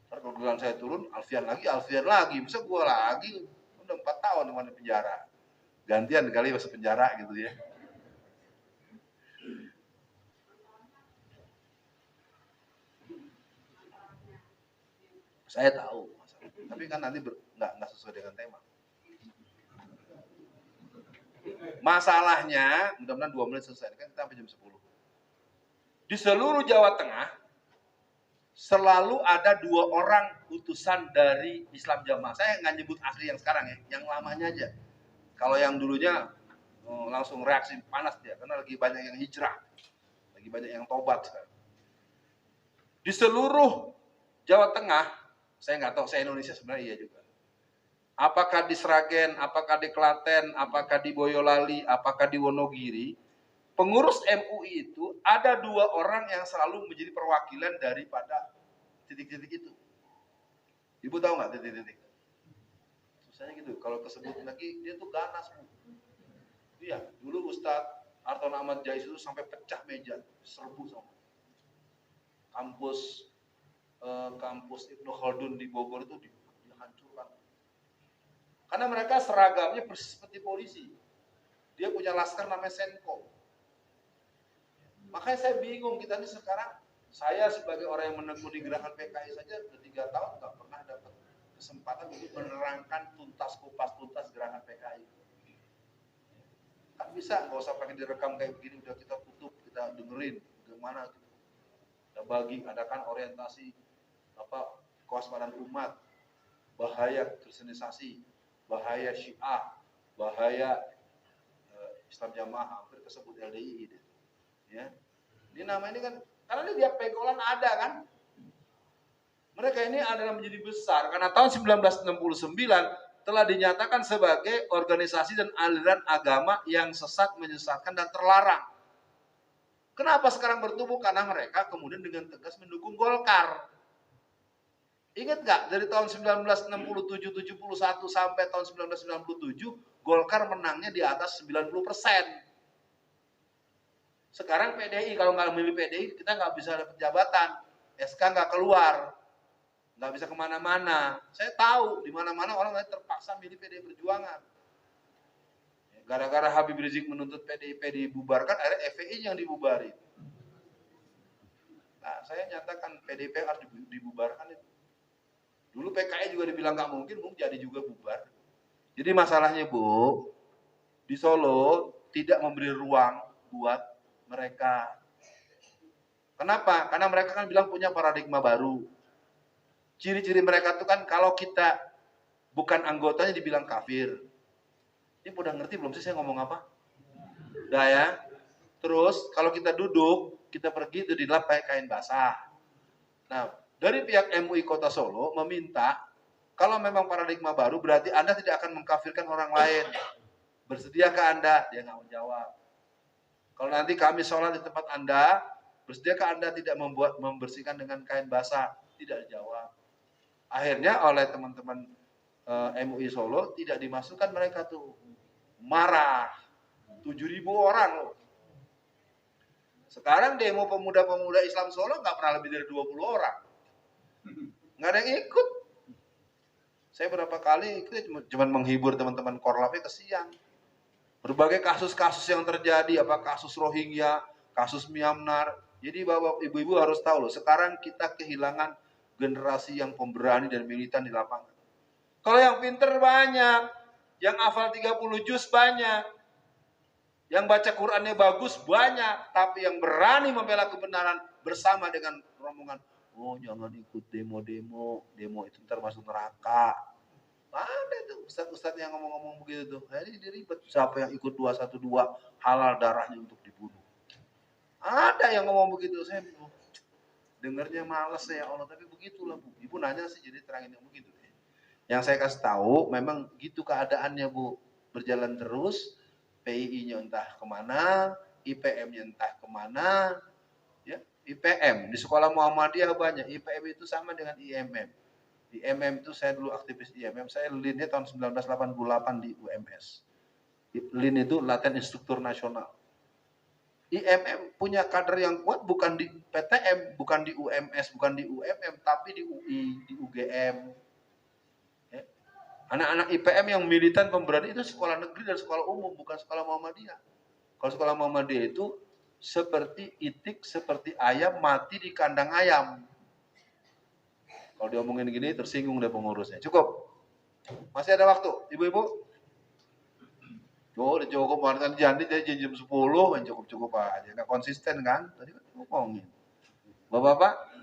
Ntar kalau giliran saya turun, Alfian lagi. Bisa gue lagi. Udah 4 tahun di penjara. Gantian kali masuk penjara gitu ya. Saya tahu, tapi kan nanti nggak sesuai dengan tema. Masalahnya, mudah-mudahan 2 menit selesai, kan kita sampai jam 10. Di seluruh Jawa Tengah, selalu ada 2 orang utusan dari Islam Jamaah. Saya nggak nyebut asli yang sekarang ya, yang lamanya aja. Kalau yang dulunya langsung reaksi panas dia, karena lagi banyak yang hijrah, lagi banyak yang tobat sekarang. Di seluruh Jawa Tengah, saya nggak tahu, saya Indonesia sebenarnya iya juga. Apakah di Sragen, apakah di Klaten, apakah di Boyolali, apakah di Wonogiri, pengurus MUI itu ada 2 orang yang selalu menjadi perwakilan daripada titik-titik itu. Ibu tahu nggak titik-titik? Susahnya gitu, kalau tersebut lagi dia tuh ganas Bu. Iya, dulu Ustadz Arton Ahmad Jais itu sampai pecah meja, serbu sama kampus Ibnu Khaldun di Bogor itu dihancurkan. Karena mereka seragamnya persis seperti polisi. Dia punya laskar namanya Senko. Makanya saya bingung, kita ini sekarang, saya sebagai orang yang menekuni gerakan PKI saja udah 3 tahun nggak pernah dapat kesempatan untuk menerangkan kupas tuntas gerakan PKI. Kan bisa, nggak usah pakai direkam kayak begini, udah kita tutup, kita dengerin gimana gitu. Kita bagi, adakan orientasi kewaspadaan umat, bahaya kristenisasi, bahaya Syiah, bahaya Islam Jamaah, hampir kesebut LDI gitu. Ya. Ini nama ini kan, karena ini tiap pegolan ada kan. Mereka ini adalah menjadi besar karena tahun 1969 telah dinyatakan sebagai organisasi dan aliran agama yang sesat, menyesatkan, dan terlarang. Kenapa sekarang bertumbuh? Karena mereka kemudian dengan tegas mendukung Golkar. Ingat nggak, dari tahun 1967-71 sampai tahun 1997, Golkar menangnya di atas 90%. Sekarang PDI, kalau nggak memilih PDI, kita nggak bisa dapat jabatan. SK nggak keluar. Nggak bisa kemana-mana. Saya tahu, di mana-mana orang terpaksa milih PDI Perjuangan. Gara-gara Habib Rizik menuntut PDI bubarkan, akhirnya FPI yang dibubarin. Nah, saya nyatakan PDIP harus dibubarkan itu. Dulu PKI juga dibilang nggak mungkin jadi juga bubar. Jadi masalahnya Bu, di Solo tidak memberi ruang buat mereka. Kenapa? Karena mereka kan bilang punya paradigma baru. Ciri-ciri mereka tuh kan kalau kita bukan anggotanya dibilang kafir. Ini udah ngerti belum sih saya ngomong apa? Udah ya. Terus kalau kita duduk, kita pergi itu dilap pakai kain basah. Nah, dari pihak MUI Kota Solo meminta, kalau memang paradigma baru berarti Anda tidak akan mengkafirkan orang lain. Bersediakah Anda? Dia nggak menjawab. Kalau nanti kami sholat di tempat Anda, bersediakah Anda tidak membersihkan dengan kain basah? Tidak dijawab. Akhirnya oleh teman-teman MUI Solo tidak dimasukkan, mereka tuh marah. 7.000 orang loh. Sekarang demo pemuda-pemuda Islam Solo nggak pernah lebih dari 20 orang. Nggak ada yang ikut. Saya berapa kali ikut cuma menghibur teman-teman Korlapnya, kesian. Berbagai kasus-kasus yang terjadi, apa kasus Rohingya, kasus Myanmar. Jadi bapak ibu-ibu harus tahu loh, sekarang kita kehilangan generasi yang pemberani dan militan di lapangan. Kalau yang pinter banyak, yang hafal 30 juz banyak, yang baca Qurannya bagus banyak, tapi yang berani membela kebenaran bersama dengan rombongan, oh jangan ikut demo itu ntar masuk neraka. Ada tuh ustadz-ustadz yang ngomong-ngomong begitu tuh. Ini diribet, siapa yang ikut 212 halal darahnya untuk dibunuh. Ada yang ngomong begitu, saya dengarnya males ya Allah, tapi begitulah Bu. Ibu nanya sih jadi terangin yang begitu. Yang saya kasih tahu memang gitu keadaannya Bu, berjalan terus. PII-nya entah kemana, IPM-nya entah kemana, ya. IPM di sekolah Muhammadiyah banyak. IPM itu sama dengan IMM. IMM itu saya dulu aktivis IMM, saya LIN-nya tahun 1988 di UMS. LIN itu Latihan Instruktur Nasional. IMM punya kader yang kuat bukan di PTM, bukan di UMS, bukan di UMM, tapi di UI, di UGM. Anak-anak IPM yang militan pemberani itu sekolah negeri dan sekolah umum, bukan sekolah Muhammadiyah. Kalau sekolah Muhammadiyah itu seperti itik, seperti ayam mati di kandang ayam. Kalau diomongin gini tersinggung deh pengurusnya. Cukup. Masih ada waktu, ibu-ibu? Udah cukup, kan janji jam 10, cukup aja. Nggak konsisten kan? Tadi kan ngomongin. Bapak-bapak?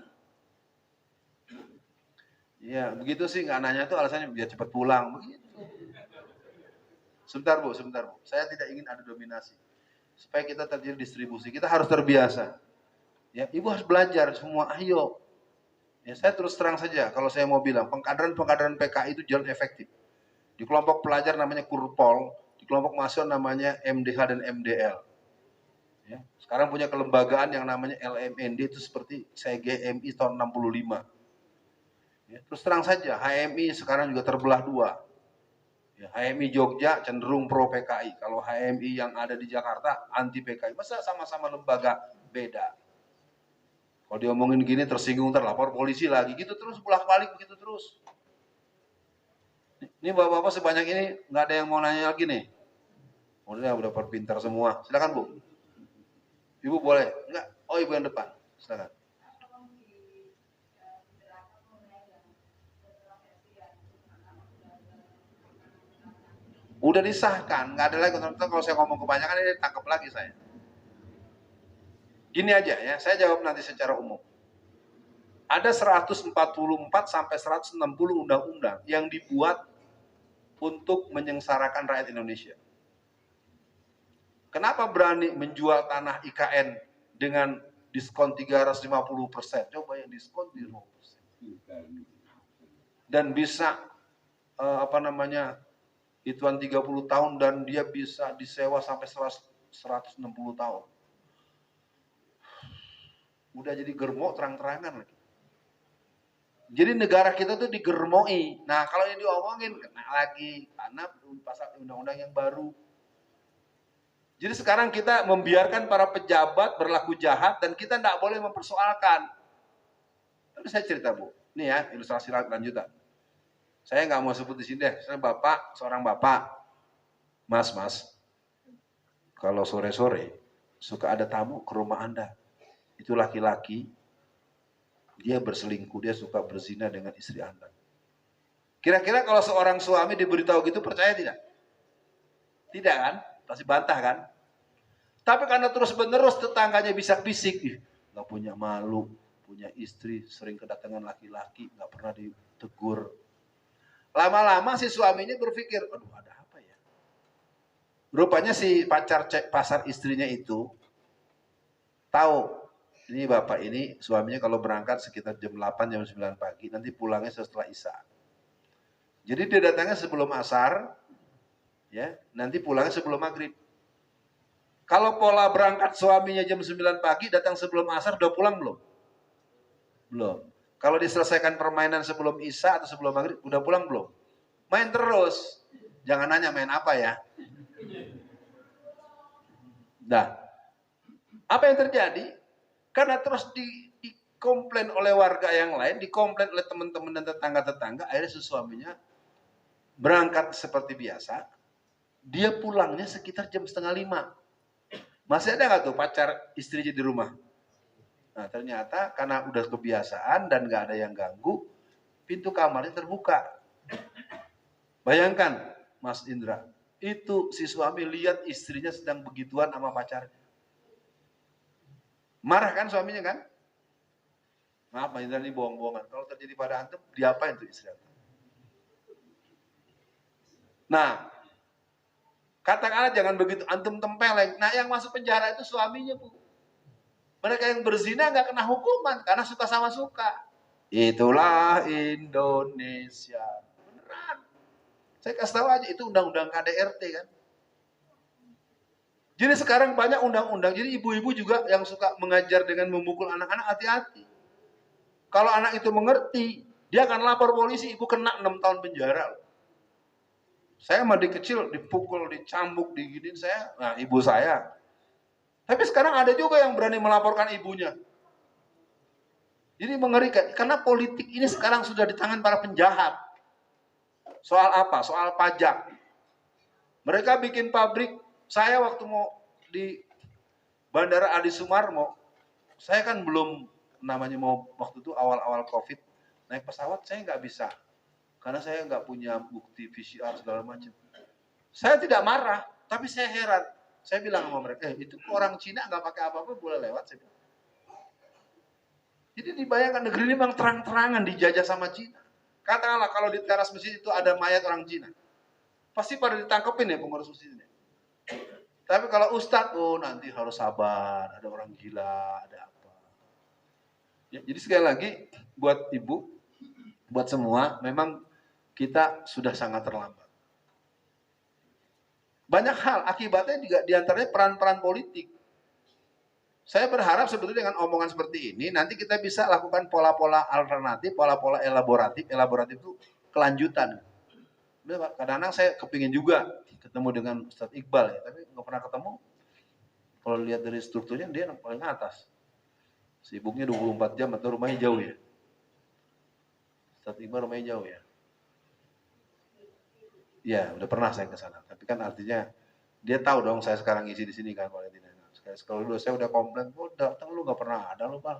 Iya, begitu sih, nggak nanya tuh alasannya biar cepat pulang, begitu. Sebentar Bu. Saya tidak ingin ada dominasi. Supaya kita terjadi distribusi, kita harus terbiasa. Ya, Ibu harus belajar semua, ayo. Ya, saya terus terang saja, kalau saya mau bilang, pengkaderan PKI itu jalan efektif. Di kelompok pelajar namanya Kurpol, di kelompok mahasiswa namanya MDH dan MDL. Ya, sekarang punya kelembagaan yang namanya LMND, itu seperti CGMI tahun 65. Ya, terus terang saja, HMI sekarang juga terbelah dua. Ya, HMI Jogja cenderung pro PKI. Kalau HMI yang ada di Jakarta anti PKI. Masa sama-sama lembaga beda? Kalau diomongin gini tersinggung, terlapor polisi lagi. Gitu terus, bolak-balik begitu terus. Ini bapak-bapak sebanyak ini nggak ada yang mau nanya lagi nih. Udah pintar semua. Silakan Bu. Ibu boleh? Enggak? Oh, ibu yang depan. Silakan. Udah disahkan, nggak ada lagi. Kalau saya ngomong kebanyakan ini tangkap lagi saya. Gini aja ya, saya jawab nanti secara umum. Ada 144 sampai 160 undang-undang yang dibuat untuk menyengsarakan rakyat Indonesia. Kenapa berani menjual tanah IKN dengan diskon 350%? Coba yang diskon 350%. Dan bisa hitungan 30 tahun dan dia bisa disewa sampai 160 tahun. Udah jadi germo terang-terangan lagi. Jadi negara kita tuh digermoi. Nah, kalau yang diomongin kena lagi karena pasal undang-undang yang baru. Jadi sekarang kita membiarkan para pejabat berlaku jahat dan kita tidak boleh mempersoalkan. Tapi saya cerita, Bu. Nih ya, ilustrasi lanjutan. Saya nggak mau sebut di sini deh. Saya seorang bapak. Mas, kalau sore-sore suka ada tamu ke rumah Anda. Itu laki-laki, dia berselingkuh, dia suka berzina dengan istri Anda. Kira-kira kalau seorang suami diberitahu gitu, percaya tidak? Tidak kan? Pasti bantah kan? Tapi karena terus-menerus tetangganya bisik-bisik, nggak punya malu, punya istri, sering kedatangan laki-laki, nggak pernah ditegur. Lama-lama si suaminya berpikir, aduh ada apa ya? Rupanya si pasar istrinya itu tahu, ini bapak ini suaminya kalau berangkat sekitar jam 8, jam 9 pagi, nanti pulangnya setelah Isya. Jadi dia datangnya sebelum asar, ya, nanti pulangnya sebelum maghrib. Kalau pola berangkat suaminya jam 9 pagi, datang sebelum asar, udah pulang belum? Belum. Kalau diselesaikan permainan sebelum Isya atau sebelum maghrib, udah pulang belum? Main terus. Jangan nanya main apa ya. Nah, apa yang terjadi? Karena terus dikomplain oleh warga yang lain, dikomplain oleh teman-teman dan tetangga-tetangga, akhirnya si suaminya berangkat seperti biasa, dia pulangnya sekitar jam 4:30. Masih ada nggak tuh pacar istrinya di rumah? Nah ternyata karena udah kebiasaan dan nggak ada yang ganggu, pintu kamarnya terbuka. Bayangkan Mas Indra, itu si suami lihat istrinya sedang begituan sama pacarnya. Marah kan suaminya kan? Maaf Mas Indra, ini bohong-bohongan. Kalau terjadi pada antum, diapain tuh istri antum? Nah, katakanlah jangan begitu, antum tempeleng. Nah yang masuk penjara itu suaminya, Bu. Mereka yang berzina nggak kena hukuman karena suka sama suka. Itulah Indonesia. Beneran. Saya kasih tahu aja, itu undang-undang KDRT kan. Jadi sekarang banyak undang-undang. Jadi ibu-ibu juga yang suka mengajar dengan memukul anak-anak, hati-hati. Kalau anak itu mengerti, dia akan lapor polisi, ibu kena 6 tahun penjara. Saya mah di kecil dipukul, dicambuk, diginiin saya, nah ibu saya. Tapi sekarang ada juga yang berani melaporkan ibunya. Jadi mengerikan, karena politik ini sekarang sudah di tangan para penjahat. Soal apa? Soal pajak. Mereka bikin pabrik, saya waktu mau di Bandara Adi Sumarmo, saya kan belum namanya mau waktu itu awal-awal COVID, naik pesawat saya nggak bisa. Karena saya nggak punya bukti PCR segala macam. Saya tidak marah, tapi saya heran. Saya bilang sama mereka, itu orang Cina nggak pakai apa-apa boleh lewat. Saya bilang. Jadi dibayangkan negeri ini memang terang-terangan dijajah sama Cina. Katakanlah kalau di teras masjid itu ada mayat orang Cina, pasti pada ditangkepin ya pengurus masjidnya. Tapi kalau ustadz, nanti harus sabar, ada orang gila, ada apa. Ya, jadi sekali lagi buat ibu, buat semua, memang kita sudah sangat terlambat. Banyak hal, akibatnya juga diantaranya peran-peran politik. Saya berharap sebetulnya dengan omongan seperti ini, nanti kita bisa lakukan pola-pola alternatif, pola-pola elaboratif. Elaboratif itu kelanjutan. Kadang-kadang saya kepingin juga ketemu dengan Ustadz Iqbal, ya, tapi nggak pernah ketemu. Kalau lihat dari strukturnya, dia yang paling atas. Sibuknya 24 jam atau rumahnya jauh ya. Ustadz Iqbal rumahnya jauh ya. Ya, udah pernah saya ke sana. Tapi kan artinya dia tahu dong saya sekarang isi di sini kan, Valentina. Kalau dulu saya udah komplain, oh datang lu nggak pernah ada lu Bang.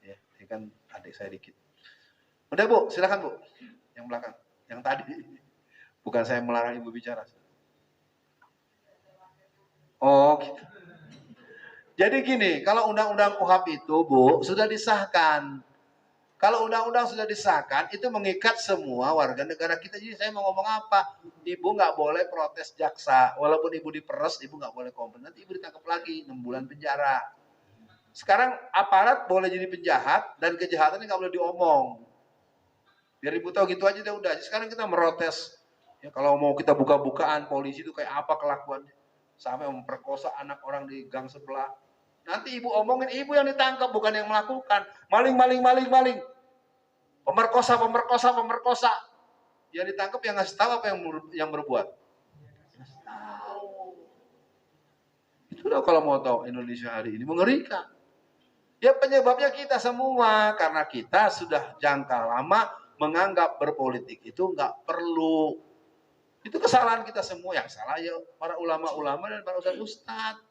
Ya, ini kan adik saya dikit. Udah Bu, silakan Bu. Yang belakang, yang tadi. Bukan saya melarang Ibu bicara. Oh gitu. Jadi gini, kalau undang-undang KUHP itu Bu, sudah disahkan. Kalau undang-undang sudah disahkan, itu mengikat semua warga negara kita. Jadi saya mau ngomong apa? Ibu nggak boleh protes jaksa. Walaupun ibu diperes, ibu nggak boleh komplain. Nanti ibu ditangkap lagi, 6 bulan penjara. Sekarang aparat boleh jadi penjahat, dan kejahatannya nggak boleh diomong. Biar ibu tahu gitu aja udah. Sekarang kita merotes. Ya, kalau mau kita buka-bukaan, polisi itu kayak apa kelakuannya. Sampai memperkosa anak orang di gang sebelah. Nanti ibu omongin, ibu yang ditangkap, bukan yang melakukan. Maling. Pemerkosa. Yang ditangkap yang ngasih tahu apa yang berbuat. Ngasih tahu. Itulah kalau mau tahu Indonesia hari ini mengerikan. Ya penyebabnya kita semua, karena kita sudah jangka lama menganggap berpolitik itu nggak perlu. Itu kesalahan kita semua, yang salah ya para ulama-ulama dan para ustadz.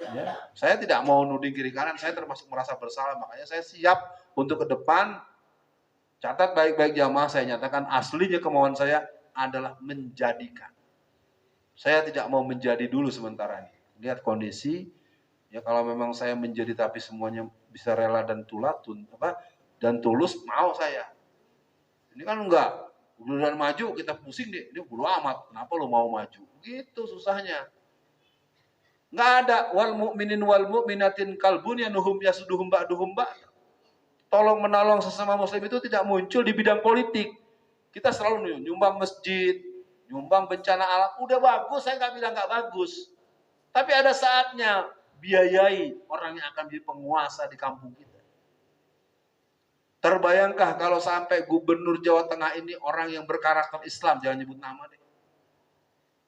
Ya, saya tidak mau nuding kiri kanan, saya termasuk merasa bersalah, makanya saya siap untuk ke depan. Catat baik-baik jamaah, saya nyatakan aslinya kemauan saya adalah menjadikan. Saya tidak mau menjadi dulu sementara ini. Lihat kondisi, ya kalau memang saya menjadi tapi semuanya bisa rela dan tulus, mau saya. Ini kan enggak, udah maju kita pusing deh, ini bodo amat, kenapa lo mau maju? Gitu susahnya. Nggak ada wal mu'minin wal mu'minatin kalbunyanuhum yasuduhum ba'duhum ba'd. Tolong menolong sesama muslim itu tidak muncul di bidang politik. Kita selalu nyumbang masjid, nyumbang bencana alam, udah bagus, saya nggak bilang nggak bagus. Tapi ada saatnya biayai orang yang akan jadi penguasa di kampung kita. Terbayangkah kalau sampai gubernur Jawa Tengah ini orang yang berkarakter Islam, jangan nyebut nama deh.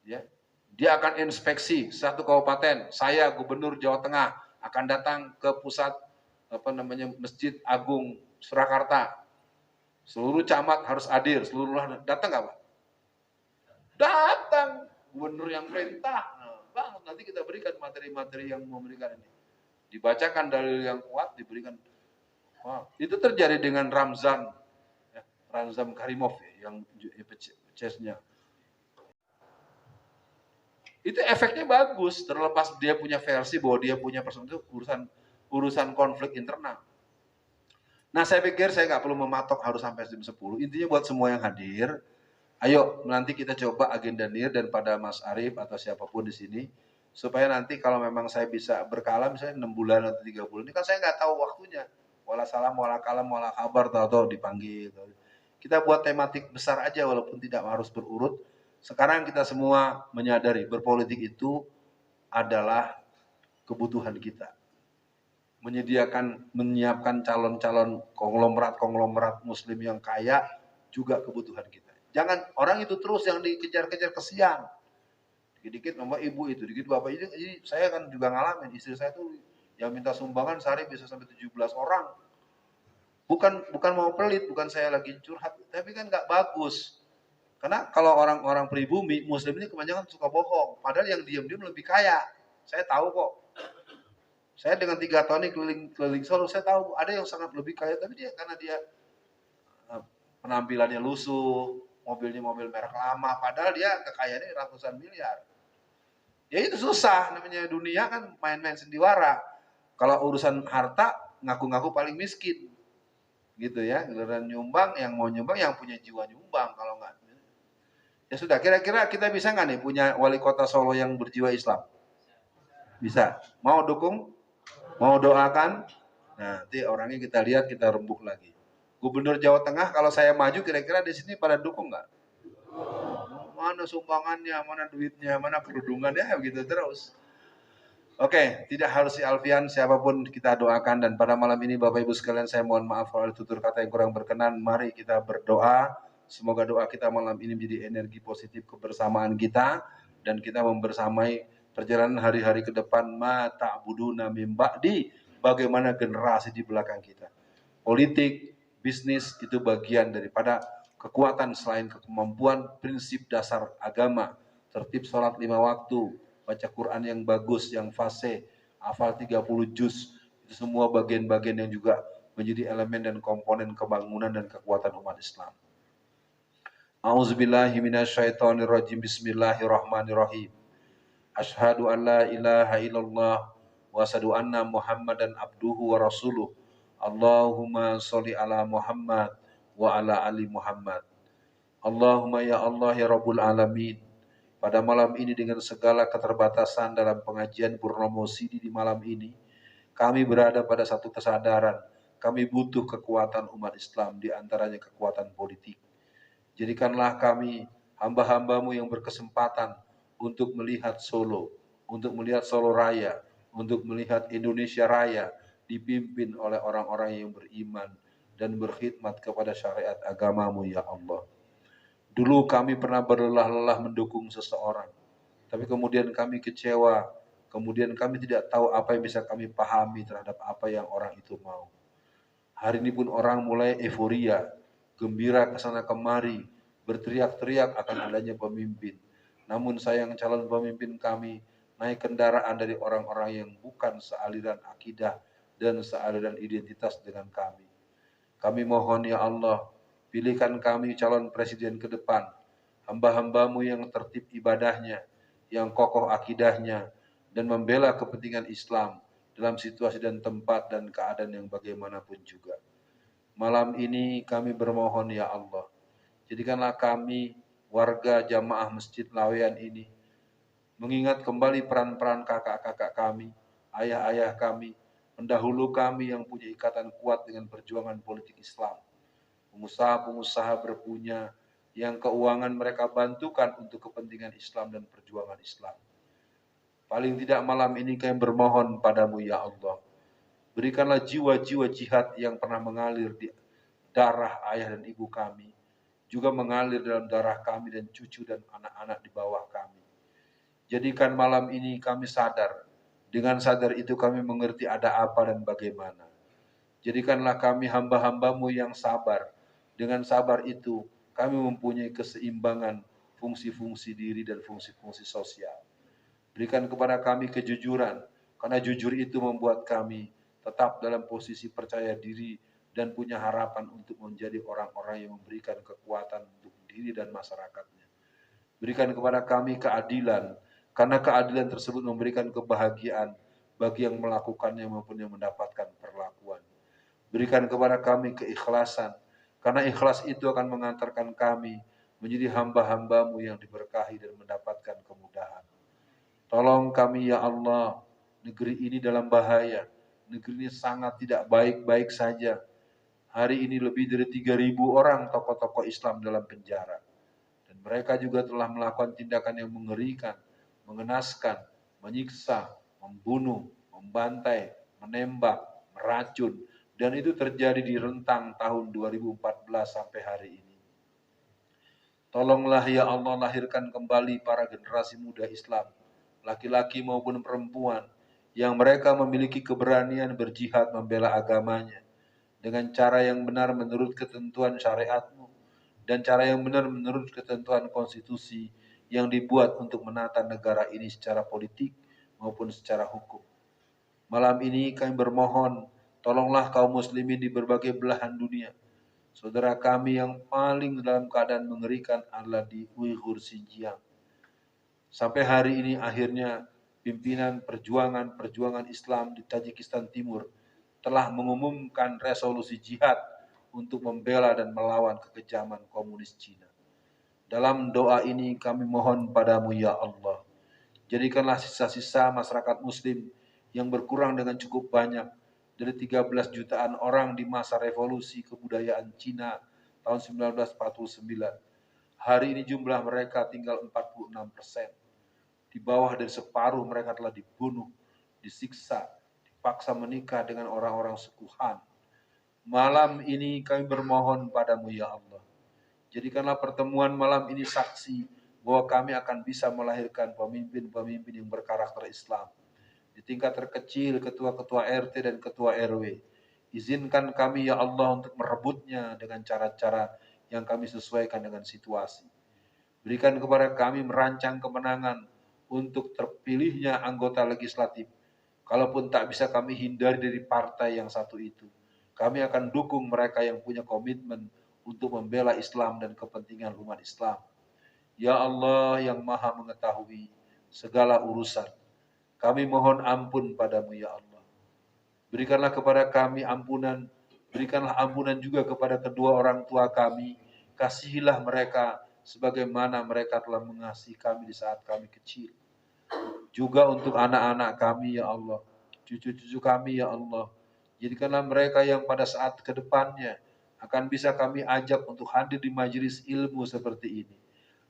Ya. Dia akan inspeksi satu kabupaten. Saya gubernur Jawa Tengah akan datang ke pusat Masjid Agung Surakarta. Seluruh camat harus hadir, seluruh datang nggak Pak? Datang, gubernur yang perintah. Nah, Bang, nanti kita berikan materi-materi yang memberikan ini. Dibacakan dalil yang kuat, diberikan. Wah, itu terjadi dengan Ramzan, ya, Ramzan Karimov ya, yang CS-nya. Itu efeknya bagus, terlepas dia punya versi bahwa dia punya person itu urusan konflik internal. Nah saya pikir saya nggak perlu mematok harus sampai jam 10. Intinya buat semua yang hadir, ayo nanti kita coba agenda NIR dan pada Mas Arief atau siapapun di sini, supaya nanti kalau memang saya bisa berkala misalnya 6 bulan atau 3 bulan, ini kan saya nggak tahu waktunya. Wala salam, wala kalam, wala kabar, atau dipanggil. Kita buat tematik besar aja walaupun tidak harus berurut. Sekarang kita semua menyadari berpolitik itu adalah kebutuhan kita. Menyiapkan calon-calon konglomerat muslim yang kaya juga kebutuhan kita. Jangan orang itu terus yang dikejar-kejar kesian. Dikit-dikit nama ibu itu, dikit bapak itu. Jadi saya kan juga ngalamin, istri saya tuh yang minta sumbangan sehari bisa sampai 17 orang. Bukan mau pelit, bukan saya lagi curhat, tapi kan nggak bagus. Karena kalau orang-orang pribumi, muslim ini kebanyakan suka bohong. Padahal yang diam-diam lebih kaya. Saya tahu kok. Saya dengan 3 tahun ini keliling Solo, saya tahu ada yang sangat lebih kaya. Tapi karena dia penampilannya lusuh, mobilnya mobil merek lama. Padahal dia kekayaannya ratusan miliar. Ya itu susah, namanya dunia kan main-main sendiwara. Kalau urusan harta, ngaku-ngaku paling miskin. Gitu ya, giliran nyumbang, yang mau nyumbang yang punya jiwa nyumbang. Kalau nggak, ya sudah, kira-kira kita bisa nggak nih punya wali kota Solo yang berjiwa Islam? Bisa. Mau dukung? Mau doakan? Nah, nanti orangnya kita lihat, kita rembuk lagi. Gubernur Jawa Tengah, kalau saya maju, kira-kira di sini pada dukung nggak? Mana sumbangannya, mana duitnya, mana kerudungannya, begitu terus. Oke, tidak harus si Alfian, siapapun kita doakan. Dan pada malam ini Bapak Ibu sekalian, saya mohon maaf kalau ada tutur kata yang kurang berkenan. Mari kita berdoa. Semoga doa kita malam ini menjadi energi positif kebersamaan kita. Dan kita membersamai perjalanan hari-hari ke depan. Ma ta'buduna mim ba'di. Bagaimana generasi di belakang kita. Politik, bisnis itu bagian daripada kekuatan selain kemampuan prinsip dasar agama. Tertib sholat 5 waktu. baca Quran yang bagus, yang fasih, hafal 30 juz. Itu semua bagian-bagian yang juga menjadi elemen dan komponen kebangunan dan kekuatan umat Islam. A'udzubillahi minasyaitonirrajim. Bismillahirrahmanirrahim. Asyhadu an la ilaha illallah wa asyhadu anna Muhammadan abduhu wa rasuluh. Allahumma sholli ala Muhammad wa ala ali Muhammad. Allahumma ya Allah ya Rabbul alamin. Pada malam ini dengan segala keterbatasan dalam pengajian Purnomo Sidi di malam ini, kami berada pada satu kesadaran, kami butuh kekuatan umat Islam, di antaranya kekuatan politik. Jadikanlah kami hamba-hambamu yang berkesempatan untuk melihat Solo, untuk melihat Solo Raya, untuk melihat Indonesia Raya dipimpin oleh orang-orang yang beriman dan berkhidmat kepada syariat agamamu ya Allah. Dulu kami pernah berlelah-lelah mendukung seseorang, tapi kemudian kami kecewa, kemudian kami tidak tahu apa yang bisa kami pahami terhadap apa yang orang itu mau. Hari ini pun orang mulai euforia, gembira kesana kemari, berteriak-teriak akan adanya pemimpin. Namun sayang calon pemimpin kami naik kendaraan dari orang-orang yang bukan sealiran akidah dan sealiran identitas dengan kami. Kami mohon ya Allah, pilihkan kami calon presiden ke depan, hamba-hambamu yang tertib ibadahnya, yang kokoh akidahnya, dan membela kepentingan Islam dalam situasi dan tempat dan keadaan yang bagaimanapun juga. Malam ini kami bermohon ya Allah, jadikanlah kami warga jamaah Masjid Laweyan ini mengingat kembali peran-peran kakak-kakak kami, ayah-ayah kami, pendahulu kami yang punya ikatan kuat dengan perjuangan politik Islam. Pengusaha-pengusaha berpunya yang keuangan mereka bantukan untuk kepentingan Islam dan perjuangan Islam. Paling tidak malam ini kami bermohon padamu ya Allah, berikanlah jiwa-jiwa jihad yang pernah mengalir di darah ayah dan ibu kami, juga mengalir dalam darah kami dan cucu dan anak-anak di bawah kami. Jadikan malam ini kami sadar, dengan sadar itu kami mengerti ada apa dan bagaimana. Jadikanlah kami hamba-hambamu yang sabar, dengan sabar itu kami mempunyai keseimbangan fungsi-fungsi diri dan fungsi-fungsi sosial. Berikan kepada kami kejujuran, karena jujur itu membuat kami tetap dalam posisi percaya diri dan punya harapan untuk menjadi orang-orang yang memberikan kekuatan untuk diri dan masyarakatnya. Berikan kepada kami keadilan, karena keadilan tersebut memberikan kebahagiaan bagi yang melakukannya maupun yang mendapatkan perlakuan. Berikan kepada kami keikhlasan, karena ikhlas itu akan mengantarkan kami menjadi hamba-hambamu yang diberkahi dan mendapatkan kemudahan. Tolong kami ya Allah, negeri ini dalam bahaya, negeri ini sangat tidak baik-baik saja. Hari ini lebih dari 3.000 orang tokoh-tokoh Islam dalam penjara. Dan mereka juga telah melakukan tindakan yang mengerikan, mengenaskan, menyiksa, membunuh, membantai, menembak, meracun. Dan itu terjadi di rentang tahun 2014 sampai hari ini. Tolonglah ya Allah, lahirkan kembali para generasi muda Islam, laki-laki maupun perempuan, yang mereka memiliki keberanian berjihad membela agamanya dengan cara yang benar menurut ketentuan syariatmu dan cara yang benar menurut ketentuan konstitusi yang dibuat untuk menata negara ini secara politik maupun secara hukum. Malam ini kami bermohon, tolonglah kaum muslimin di berbagai belahan dunia. Saudara kami yang paling dalam keadaan mengerikan adalah di Uighur Xinjiang. Sampai hari ini akhirnya pimpinan perjuangan Islam di Tajikistan Timur telah mengumumkan resolusi jihad untuk membela dan melawan kekejaman komunis Cina. Dalam doa ini kami mohon padamu ya Allah, jadikanlah sisa-sisa masyarakat muslim yang berkurang dengan cukup banyak dari 13 jutaan orang di masa revolusi kebudayaan Cina tahun 1949. Hari ini jumlah mereka tinggal 46%. Di bawah dari separuh mereka telah dibunuh, disiksa, dipaksa menikah dengan orang-orang suku Han. Malam ini kami bermohon padamu ya Allah, jadikanlah pertemuan malam ini saksi bahwa kami akan bisa melahirkan pemimpin-pemimpin yang berkarakter Islam. Di tingkat terkecil, ketua-ketua RT dan ketua RW. Izinkan kami ya Allah untuk merebutnya dengan cara-cara yang kami sesuaikan dengan situasi. Berikan kepada kami merancang kemenangan untuk terpilihnya anggota legislatif. Kalaupun tak bisa kami hindari dari partai yang satu itu, kami akan dukung mereka yang punya komitmen untuk membela Islam dan kepentingan umat Islam. Ya Allah yang maha mengetahui segala urusan, kami mohon ampun padamu ya Allah. Berikanlah kepada kami ampunan, berikanlah ampunan juga kepada kedua orang tua kami. Kasihilah mereka sebagaimana mereka telah mengasihi kami di saat kami kecil. Juga untuk anak-anak kami ya Allah, cucu-cucu kami ya Allah. Jadikanlah mereka yang pada saat kedepannya akan bisa kami ajak untuk hadir di majelis ilmu seperti ini.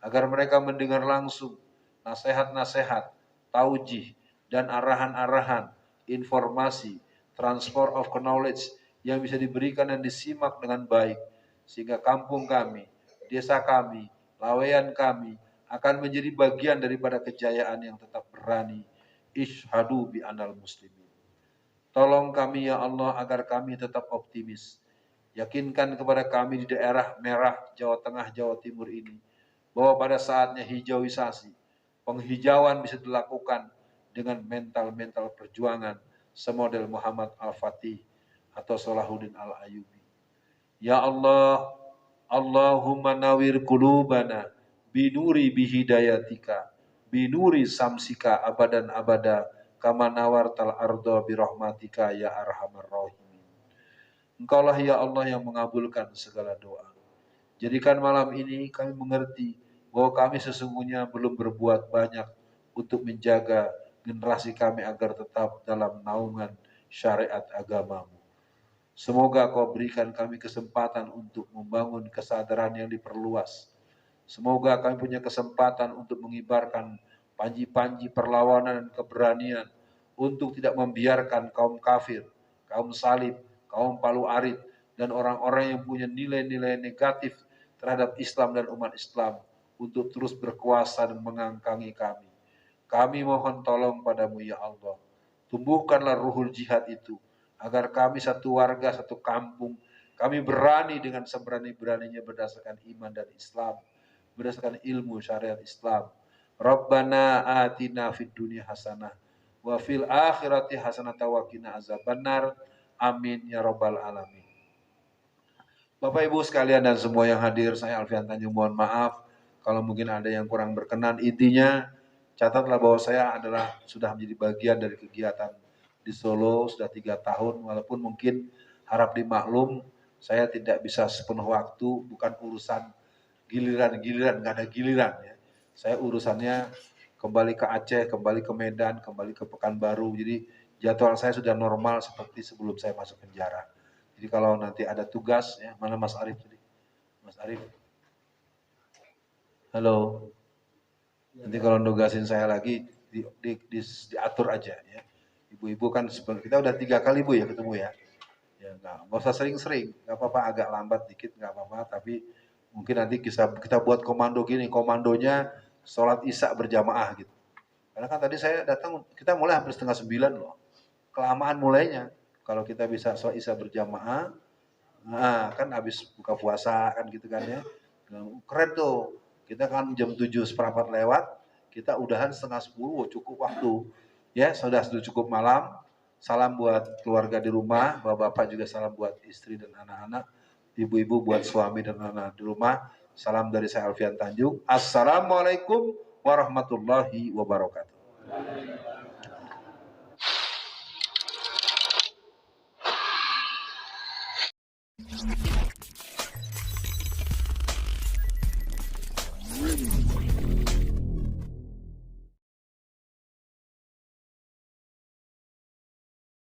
Agar mereka mendengar langsung nasihat-nasihat, taujih, dan arahan-arahan, informasi, transfer of knowledge yang bisa diberikan dan disimak dengan baik. Sehingga kampung kami, desa kami, laweyan kami akan menjadi bagian daripada kejayaan yang tetap berani. Ishhadu bi anal muslimin. Tolong kami ya Allah agar kami tetap optimis. Yakinkan kepada kami di daerah merah Jawa Tengah, Jawa Timur ini, bahwa pada saatnya hijauisasi, penghijauan bisa dilakukan dengan mental-mental perjuangan semodel Muhammad Al-Fatih atau Salahuddin Al-Ayyubi. Ya Allah, Allahumma nawir qulubana binuri bihidayatika, binuri samsika abadan abada, kama nawartal ardo birahmatika ya arhamar rahimin. Engkaulah ya Allah yang mengabulkan segala doa. Jadikan malam ini kami mengerti bahwa kami sesungguhnya belum berbuat banyak untuk menjaga generasi kami agar tetap dalam naungan syariat agamamu. Semoga kau berikan kami kesempatan untuk membangun kesadaran yang diperluas. Semoga kami punya kesempatan untuk mengibarkan panji-panji perlawanan dan keberanian untuk tidak membiarkan kaum kafir, kaum salib, kaum palu arit, dan orang-orang yang punya nilai-nilai negatif terhadap Islam dan umat Islam untuk terus berkuasa dan mengangkangi kami. Kami mohon tolong padamu ya Allah. Tumbuhkanlah ruhul jihad itu, agar kami satu warga, satu kampung, kami berani dengan seberani-beraninya berdasarkan iman dan Islam, berdasarkan ilmu syariat Islam. Rabbana atina fid dunya hasanah wa fil akhirati hasanah wa qina azabannar. Amin ya rabbal alamin. Bapak Ibu sekalian dan semua yang hadir, saya Alfian Tanjung mohon maaf kalau mungkin ada yang kurang berkenan. Intinya catatlah bahwa saya adalah sudah menjadi bagian dari kegiatan di Solo sudah 3 tahun, walaupun mungkin harap dimaklum saya tidak bisa sepenuh waktu, bukan urusan giliran-giliran, nggak ada giliran ya. Saya urusannya kembali ke Aceh, kembali ke Medan, kembali ke Pekanbaru. Jadi jadwal saya sudah normal seperti sebelum saya masuk penjara. Jadi kalau nanti ada tugas, ya mana Mas Arief tadi? Mas Arief, halo. Nanti kalau nugasin saya lagi diatur aja ya. Ibu-ibu kan seperti kita udah 3 kali Bu ya ketemu ya. Ya nggak usah sering-sering, nggak apa-apa, agak lambat dikit nggak apa-apa, tapi mungkin nanti kita buat komando gini, komandonya sholat isya berjamaah gitu. Karena kan tadi saya datang, kita mulai hampir 8:30 loh, kelamaan mulainya. Kalau kita bisa sholat isya berjamaah, nah kan habis buka puasa kan gitu kan ya, keren tuh. Kita kan jam 7:15 lewat, kita udahan 9:30, cukup waktu. Ya, sudah cukup malam. Salam buat keluarga di rumah, bapak-bapak juga salam buat istri dan anak-anak, ibu-ibu buat suami dan anak di rumah. Salam dari saya Alfian Tanjung. Assalamualaikum warahmatullahi wabarakatuh.